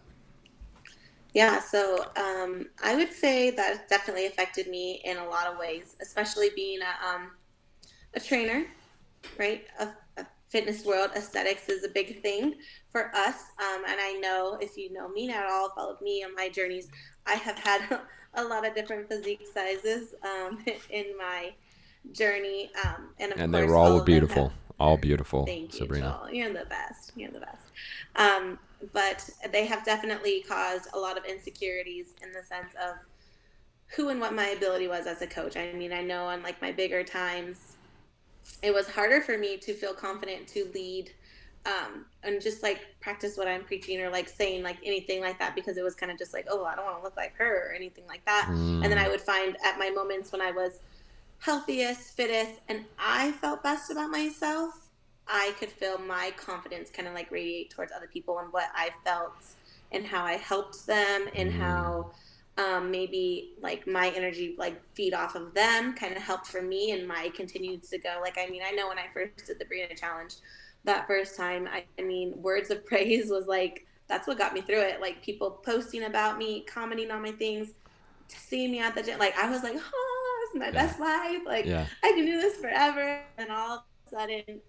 Yeah. So I would say that it's definitely affected me in a lot of ways, especially being a trainer. right? A fitness world, aesthetics is a big thing for us. And I know if you know me now at all, followed me on my journeys, I have had a lot of different physique sizes in my journey. And of And they were course, all all of them have. all beautiful, Thank you, Sabrina. Joel. You're the best. You're the best. Um, but they have definitely caused a lot of insecurities in the sense of who and what my ability was as a coach. I mean, I know on like my bigger times, it was harder for me to feel confident to lead and just like practice what I'm preaching or like saying like anything like that because it was kind of just like, oh, I don't want to look like her or anything like that. And then I Mm, would find at my moments when I was healthiest, fittest, and I felt best about myself, I could feel my confidence kind of like radiate towards other people and what I felt and how I helped them and mm, how maybe like my energy like feed off of them kind of helped for me and my continued to go. Like, I mean, I know when I first did the Brianna challenge that first time, I mean, words of praise was like, that's what got me through it. Like people posting about me, commenting on my things, seeing me at the gym, like I was like, oh, this is my yeah, best life. Like yeah. I can do this forever. And all of a sudden,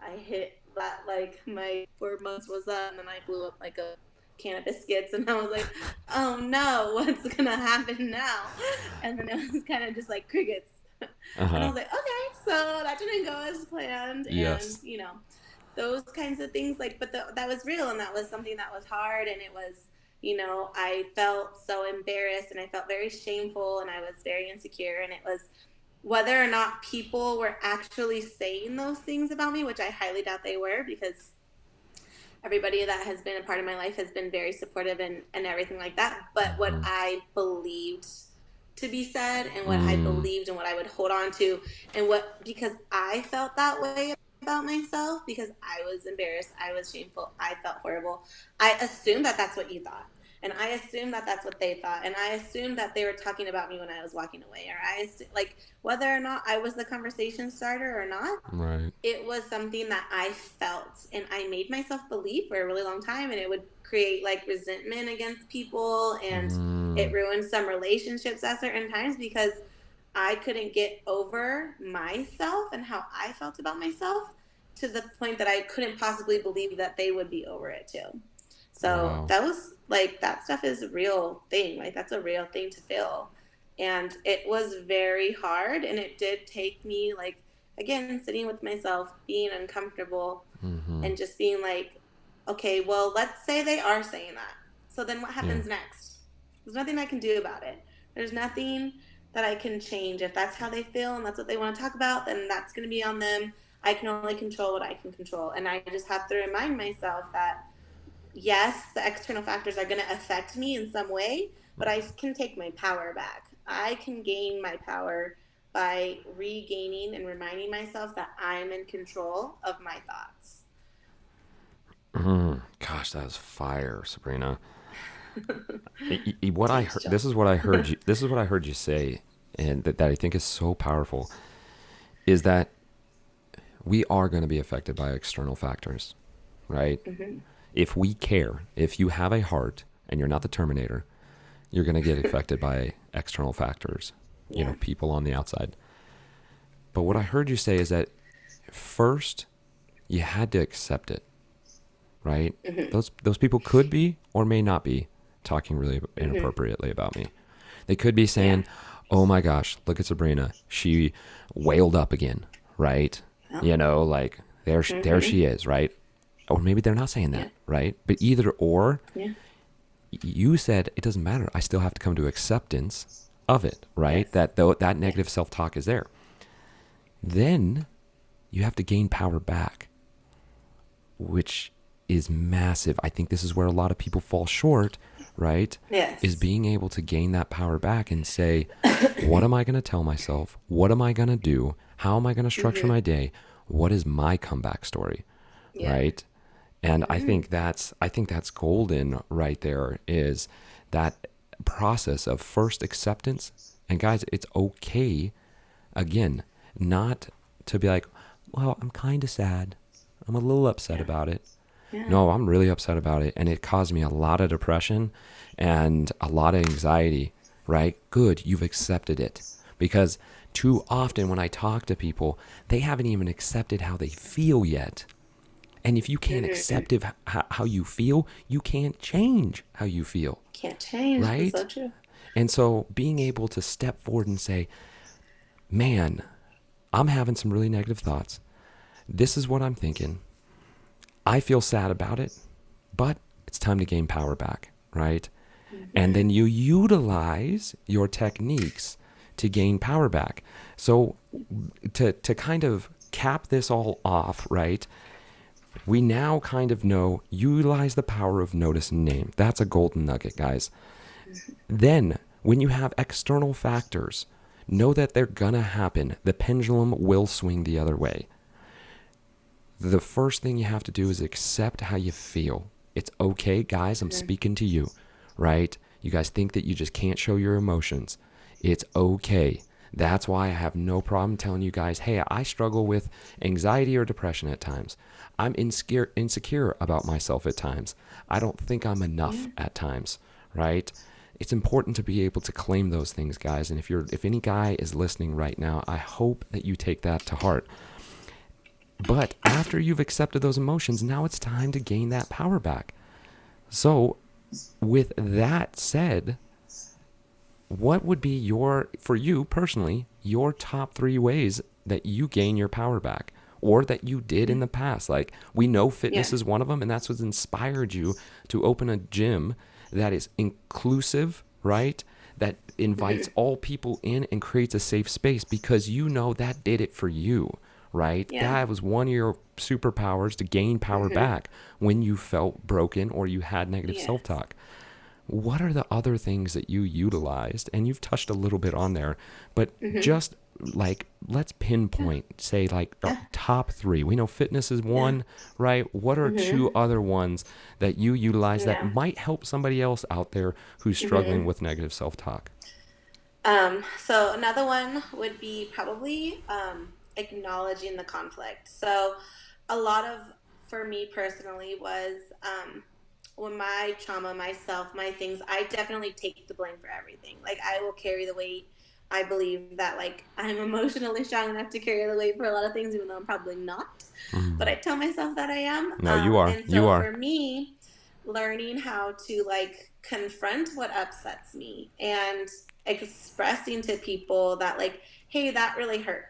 I hit that like my 4 months was up, and then I blew up like a can of biscuits, and I was like, oh no, what's gonna happen now? And then it was kind of just like crickets. And I Uh-huh. was like, okay, so that didn't go as planned, and Yes. those kinds of things. Like, but that was real, and that was something that was hard, and it was, I felt so embarrassed, and I felt very shameful, and I was very insecure, and it was whether or not people were actually saying those things about me, which I highly doubt they were, because everybody that has been a part of my life has been very supportive and everything like that. But what Hmm. I believed to be said and what I Mm, believed and what I would hold on to and what because I felt that way about myself because I was embarrassed, I was shameful, I felt horrible. I assumed that that's what you thought. And I assumed that that's what they thought. And I assumed that they were talking about me when I was walking away. Or like, whether or not I was the conversation starter or not, right. it was something that I felt and I made myself believe for a really long time, and it would create like resentment against people, and it Mm, ruined some relationships at certain times because I couldn't get over myself and how I felt about myself to the point that I couldn't possibly believe that they would be over it too. So wow. that was like that stuff is a real thing. Like that's a real thing to feel. And it was very hard, and it did take me like again sitting with myself, being uncomfortable Hmm. and just being like, okay, well, let's say they are saying that. So then what Yeah. happens next? There's nothing I can do about it. There's nothing that I can change. If that's how they feel and that's what they want to talk about, then that's going to be on them. I can only control what I can control. And I just have to remind myself that yes, the external factors are going to affect me in some way, but I can take my power back. I can gain my power by regaining and reminding myself that I'm in control of my thoughts. Gosh, that was fire, Sabrina. What I Thanks, heard, Joel. this is what I heard you. This is what I heard you say, and that I think is so powerful. Is that we are going to be affected by external factors, right? Mm-hmm. If we care, if you have a heart and you're not the Terminator, you're going to get affected by external factors, Yeah. people on the outside. But what I heard you say is that first you had to accept it, right? Mm-hmm. Those people could be or may not be talking really Mm-hmm. inappropriately about me. They could be Yeah. saying, "Oh my gosh, look at Sabrina. She wailed up again," right? Yeah. Like there Mm-hmm. she is, right? Or maybe they're not saying Yeah. that, right? But either or, Yeah. you said it doesn't matter. I still have to come to acceptance of it, right? Yes. That though that Yeah. negative self-talk is there. Then you have to gain power back, which is massive. I think this is where a lot of people fall short, right? Is Yes. being able to gain that power back and say, what am I going to tell myself? What am I going to do? How am I going to structure Mm-hmm. my day? What is my comeback story, Yeah. right? And Mm-hmm. I think that's golden right there is that process of first acceptance. And guys, it's okay again, not to be like, well, I'm kind of sad. I'm a little upset Yeah. about it. Yeah. No, I'm really upset about it. And it caused me a lot of depression and a lot of anxiety, right? Good. You've accepted it. Because Too often when I talk to people, they haven't even accepted how they feel yet. And if you can't accept how you feel, you can't change how you feel, Can't change. That's right? so true. And so being able to step forward and say, man, I'm having some really negative thoughts. This is what I'm thinking. I feel sad about it, but it's time to gain power back, right? And then you utilize your techniques to gain power back. So to kind of cap this all off, right? We now kind of know, utilize the power of notice and name. That's a golden nugget, guys. Then when you have external factors, know that they're gonna happen. The pendulum will swing the other way. The first thing you have to do is accept how you feel. It's okay, guys, I'm speaking to you, right? You guys think that you just can't show your emotions. It's okay. That's why I have no problem telling you guys, hey, I struggle with anxiety or depression at times. I'm insecure about myself at times. I don't think I'm enough at times, right? It's important to be able to claim those things, guys. And if any guy is listening right now, I hope that you take that to heart. But after you've accepted those emotions, now it's time to gain that power back. So with that said, what would be for you personally, your top 3 ways that you gain your power back, or that you did in the past? Like, we know fitness is one of them, and that's what's inspired you to open a gym that is inclusive, right? That invites all people in and creates a safe space, because you know that did it for you, right? That was one of your superpowers to gain power back when you felt broken or you had negative self-talk. What are the other things that you utilized? And you've touched a little bit on there, but just like, let's pinpoint, say like top 3. We know fitness is one, right? What are 2 other ones that you utilize that might help somebody else out there who's struggling with negative self-talk? So another one would be probably acknowledging the conflict. So a lot of, for me personally, was when my trauma, myself, my things, I definitely take the blame for everything. Like, I will carry the weight. I believe that, like, I'm emotionally strong enough to carry the weight for a lot of things, even though I'm probably not. But I tell myself that I am. No, you are. And so for me, learning how to, like, confront what upsets me and expressing to people that, like, hey, that really hurt.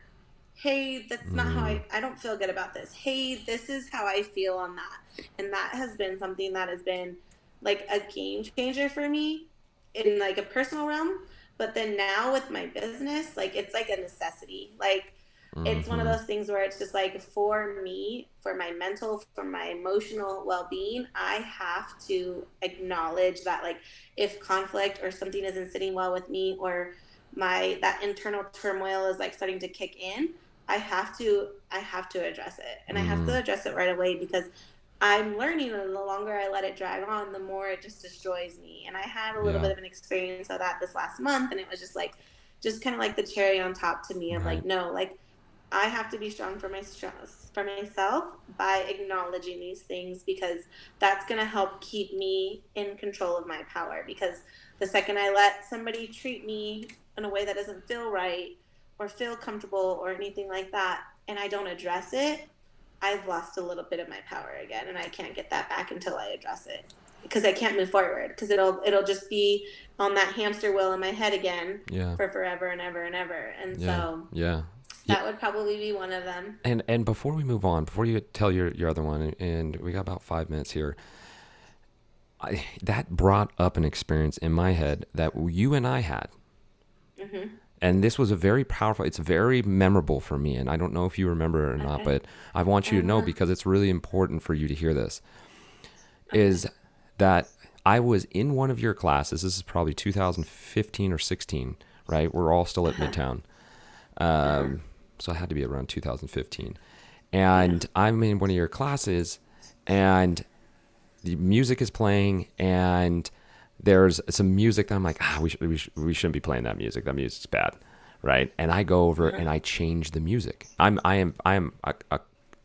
Hey, that's not how I don't feel good about this. Hey, this is how I feel on that. And that has been something that has been like a game changer for me in like a personal realm. But then now with my business, like, it's like a necessity. Like, it's one of those things where it's just like, for me, for my mental, for my emotional well-being, I have to acknowledge that, like, if conflict or something isn't sitting well with me, or that internal turmoil is like starting to kick in, I have to address it. And I have to address it right away, because I'm learning that the longer I let it drag on, the more it just destroys me. And I had a little bit of an experience of that this last month, and it was just like, just kind of like the cherry on top to me of like, no, like, I have to be strong for myself by acknowledging these things, because that's going to help keep me in control of my power. Because the second I let somebody treat me in a way that doesn't feel right or feel comfortable or anything like that, and I don't address it, I've lost a little bit of my power again, and I can't get that back until I address it, because I can't move forward, because it'll just be on that hamster wheel in my head again for forever and ever and ever. And so that would probably be one of them. And before we move on, before you tell your other one, and we got about 5 minutes here, that brought up an experience in my head that you and I had. And this was a very powerful, it's very memorable for me. And I don't know if you remember it or not, but I want you to know, because it's really important for you to hear this, is that I was in one of your classes. This is probably 2015 or 16, right? We're all still at Midtown. So it had to be around 2015. And I'm in one of your classes, and the music is playing, and there's some music that I'm like, we shouldn't be playing that music. That music's bad, right? And I go over and I change the music. I am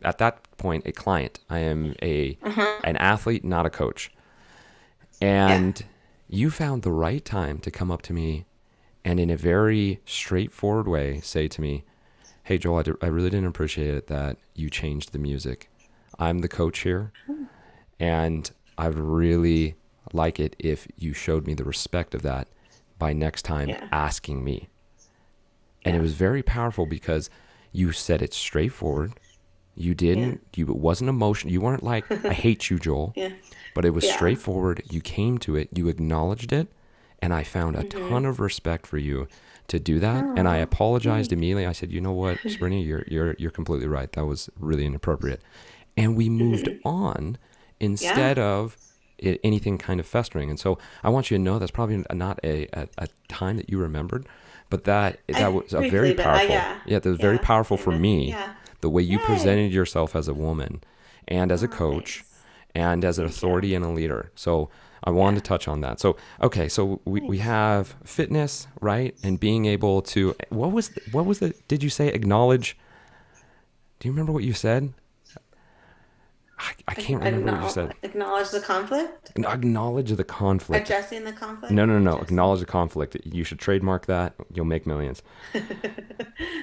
at that point a client. I am an athlete, not a coach. And you found the right time to come up to me and in a very straightforward way say to me, hey, Joel, I really didn't appreciate it that you changed the music. I'm the coach here, and I'd really like it if you showed me the respect of that by next time Yeah. asking me. And it Yeah. was very powerful because you said it straightforward. Yeah. It wasn't emotion. You weren't like, I hate you, Joel. Yeah. But it was Yeah. straightforward. You came to it, you acknowledged it, and I found a ton of respect for you to do that. And I Oh, apologized thanks. immediately. I said, you know what, Sabrina, you're completely right. That was really inappropriate. And we moved on Yeah. instead of anything kind of festering. And so I want you to know that's probably not a time that you remembered, but that I was a very briefly, but powerful, yeah. yeah, that was very Yeah. powerful for Kind of. me, Yeah. the way you Yay. presented yourself as a woman and as a Oh, coach thanks. and as an Thank you. authority and a leader. So I wanted Yeah. to touch on that. So, okay, so we Thanks. have fitness, right? And being able to, did you say acknowledge? Do you remember what you said? I can't remember what you said. Acknowledge the conflict. Acknowledge the conflict. Addressing the conflict. No, no, no. Addressing. Acknowledge the conflict. You should trademark that. You'll make millions.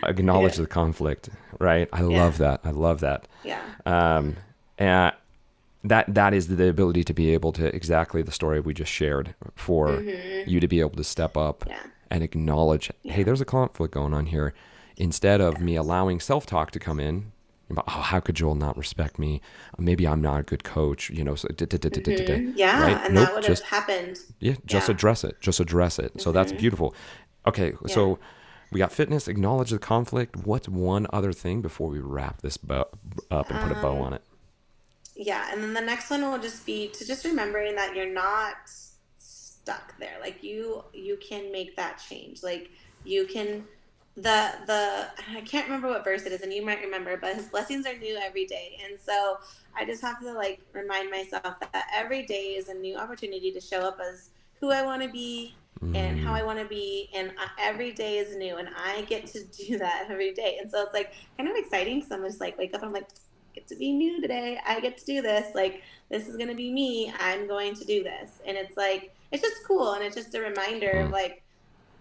Acknowledge Yeah. the conflict, right? I Yeah. love that. I love that. Yeah. And that is the ability to be able to, exactly the story we just shared, for you to be able to step up Yeah. and acknowledge, hey, Yeah. there's a conflict going on here, instead of me allowing self-talk to come in about, oh, how could Joel not respect me? Maybe I'm not a good coach, so Yeah. right? And that Nope, would have just happened. yeah, just Yeah. address it. Just address it. So that's beautiful. Okay, Yeah. so we got fitness, acknowledge the conflict. What's one other thing before we wrap this up and put a bow on it? Yeah. And then the next one will just be to just remembering that you're not stuck there. Like you can make that change. Like you can the I can't remember what verse it is, and you might remember, but his blessings are new every day. And so I just have to like remind myself that every day is a new opportunity to show up as who I want to be and how I want to be, and every day is new, and I get to do that every day. And so it's like kind of exciting because I'm just like wake up and I'm like, I get to be new today. I get to do this. Like this is gonna be me. I'm going to do this, and it's like it's just cool, and it's just a reminder of Mm, like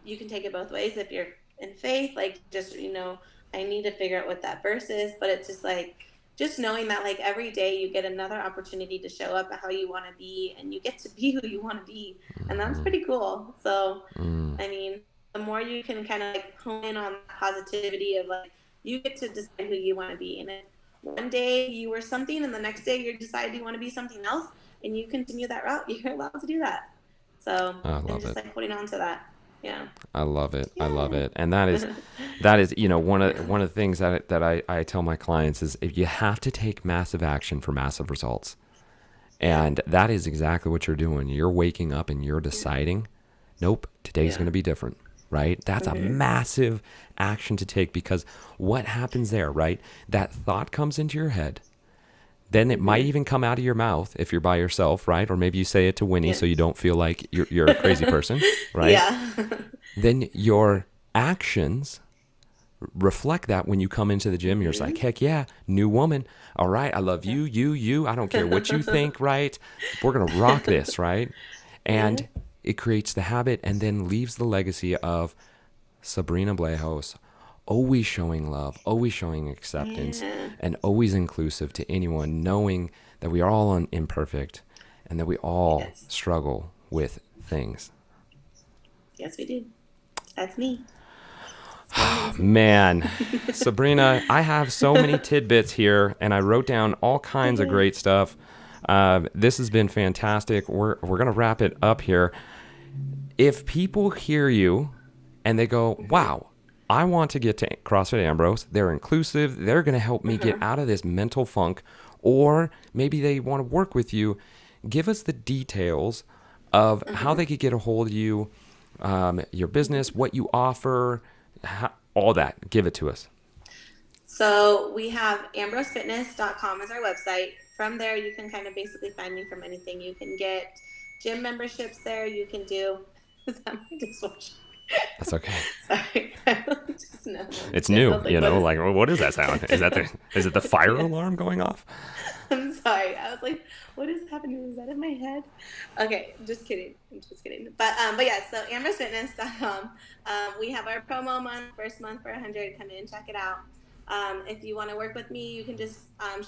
you can take it both ways if you're in faith, like just I need to figure out what that verse is, but it's just like just knowing that like every day you get another opportunity to show up how you want to be, and you get to be who you want to be, and that's pretty cool. So mm, I mean, the more you can kind of like hone in on positivity of like you get to decide who you want to be, and if one day you were something and the next day you decide you want to be something else and you continue that route, you're allowed to do that. So I and love just it. like holding on to that. Yeah. I love it. I love Yeah. it. And one of the things that I tell my clients is, if you have to take massive action for massive results. Yeah. And that is exactly what you're doing. You're waking up and you're Yeah. deciding, nope, today's Yeah. going to be different, right? That's a massive action to take, because what happens there, right? That thought comes into your head. Then it might even come out of your mouth if you're by yourself, right? Or maybe you say it to Winnie Yeah. so you don't feel like you're a crazy person, right? Yeah. Then your actions reflect that when you come into the gym. You're just like, heck yeah, new woman. All right, I love Yeah. you. I don't care what you think, right? We're going to rock this, right? Yeah. And it creates the habit and then leaves the legacy of Sabrina Blajos, always showing love, always showing acceptance, Yeah. and always inclusive to anyone, knowing that we are all imperfect and that we all Yes. struggle with things. Yes, we do. That's me. So amazing. Man, Sabrina, I have so many tidbits here, and I wrote down all kinds of Okay. great stuff. This has been fantastic. We're gonna wrap it up here. If people hear you and they go, "Wow, I want to get to CrossFit Ambrose. They're inclusive. They're gonna help me get out of this mental funk," or maybe they want to work with you, give us the details of how they could get a hold of you, your business, what you offer, all that. Give it to us. So we have ambrosefitness.com as our website. From there, you can kind of basically find me from anything. You can get gym memberships there. You can do. Is that my dishwasher? That's okay. Sorry. I just know. It's I new, was like, what is like, well, what is that sound? Is it the fire Yeah. alarm going off? I'm sorry. Sorry, I was like, what is happening? Is that in my head? Okay, just kidding. I'm just kidding. But yeah, so ambrosefitness.com. We have our promo month, first month for 100. Come in, check it out. If you want to work with me, you can just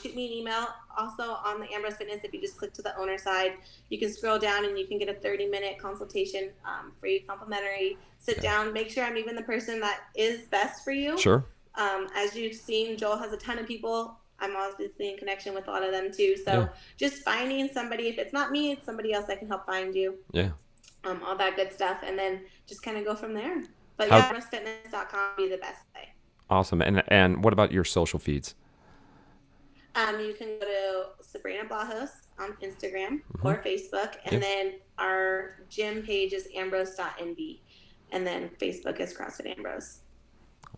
shoot me an email. Also on the Ambrose Fitness, if you just click to the owner side, you can scroll down and you can get a 30-minute consultation, free, complimentary. Sit down, make sure I'm even the person that is best for you. Sure. As you've seen, Joel has a ton of people. I'm obviously in connection with a lot of them too. So just finding somebody, if it's not me, it's somebody else that can help find you. Yeah. All that good stuff. And then just kind of go from there. But yeah, ambrosefitness.com would be the best way. Awesome. And what about your social feeds? You can go to Sabrina Blajos on Instagram or Facebook. And then our gym page is ambrose.nb. And then Facebook is CrossFit Ambrose.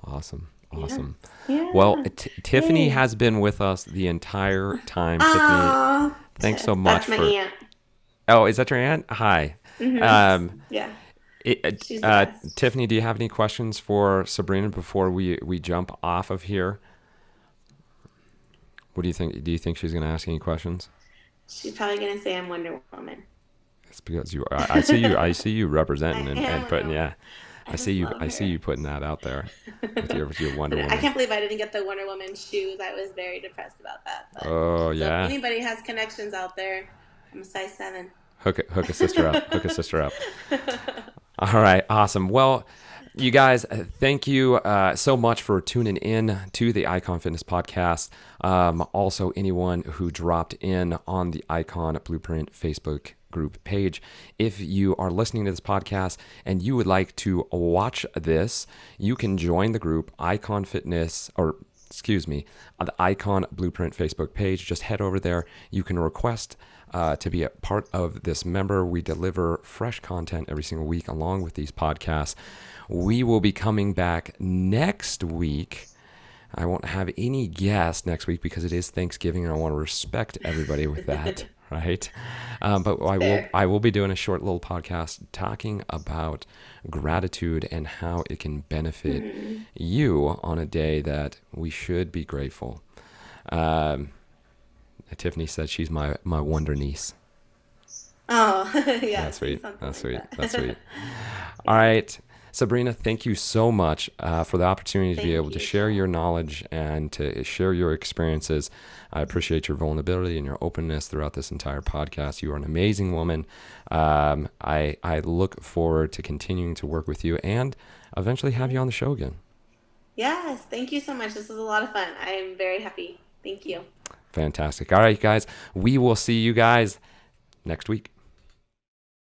Awesome. Awesome. Yeah. Well, Tiffany has been with us the entire time. Tiffany, thanks so much. That's my aunt. Oh, is that your aunt? Hi. Yeah. Tiffany, do you have any questions for Sabrina before we jump off of here? What do you think? Do you think she's going to ask any questions? She's probably going to say I'm Wonder Woman. It's because I see you representing and putting, I see you putting that out there with your Wonder Woman. I can't believe I didn't get the Wonder Woman shoes. I was very depressed about that. But, so if anybody has connections out there, I'm a size 7. Hook a sister up. Hook a sister up. All right. Awesome. Well, you guys, thank you so much for tuning in to the Icon Fitness Podcast. Also, anyone who dropped in on the Icon Blueprint Facebook group page. If you are listening to this podcast and you would like to watch this, you can join the group Icon Fitness, the Icon Blueprint Facebook page. Just head over there. You can request to be a part of this member. We deliver fresh content every single week along with these podcasts. We will be coming back next week. I won't have any guests next week because it is Thanksgiving and I want to respect everybody with that, right? But I will be doing a short little podcast talking about gratitude and how it can benefit you on a day that we should be grateful. Tiffany said she's my wonder niece. Oh, yeah. That's sweet. That's sweet. That's sweet. All right. Sabrina, thank you so much for the opportunity to be able to share your knowledge and to share your experiences. I appreciate your vulnerability and your openness throughout this entire podcast. You are an amazing woman. I look forward to continuing to work with you and eventually have you on the show again. Yes, thank you so much. This was a lot of fun. I am very happy. Thank you. Fantastic. All right, guys. We will see you guys next week.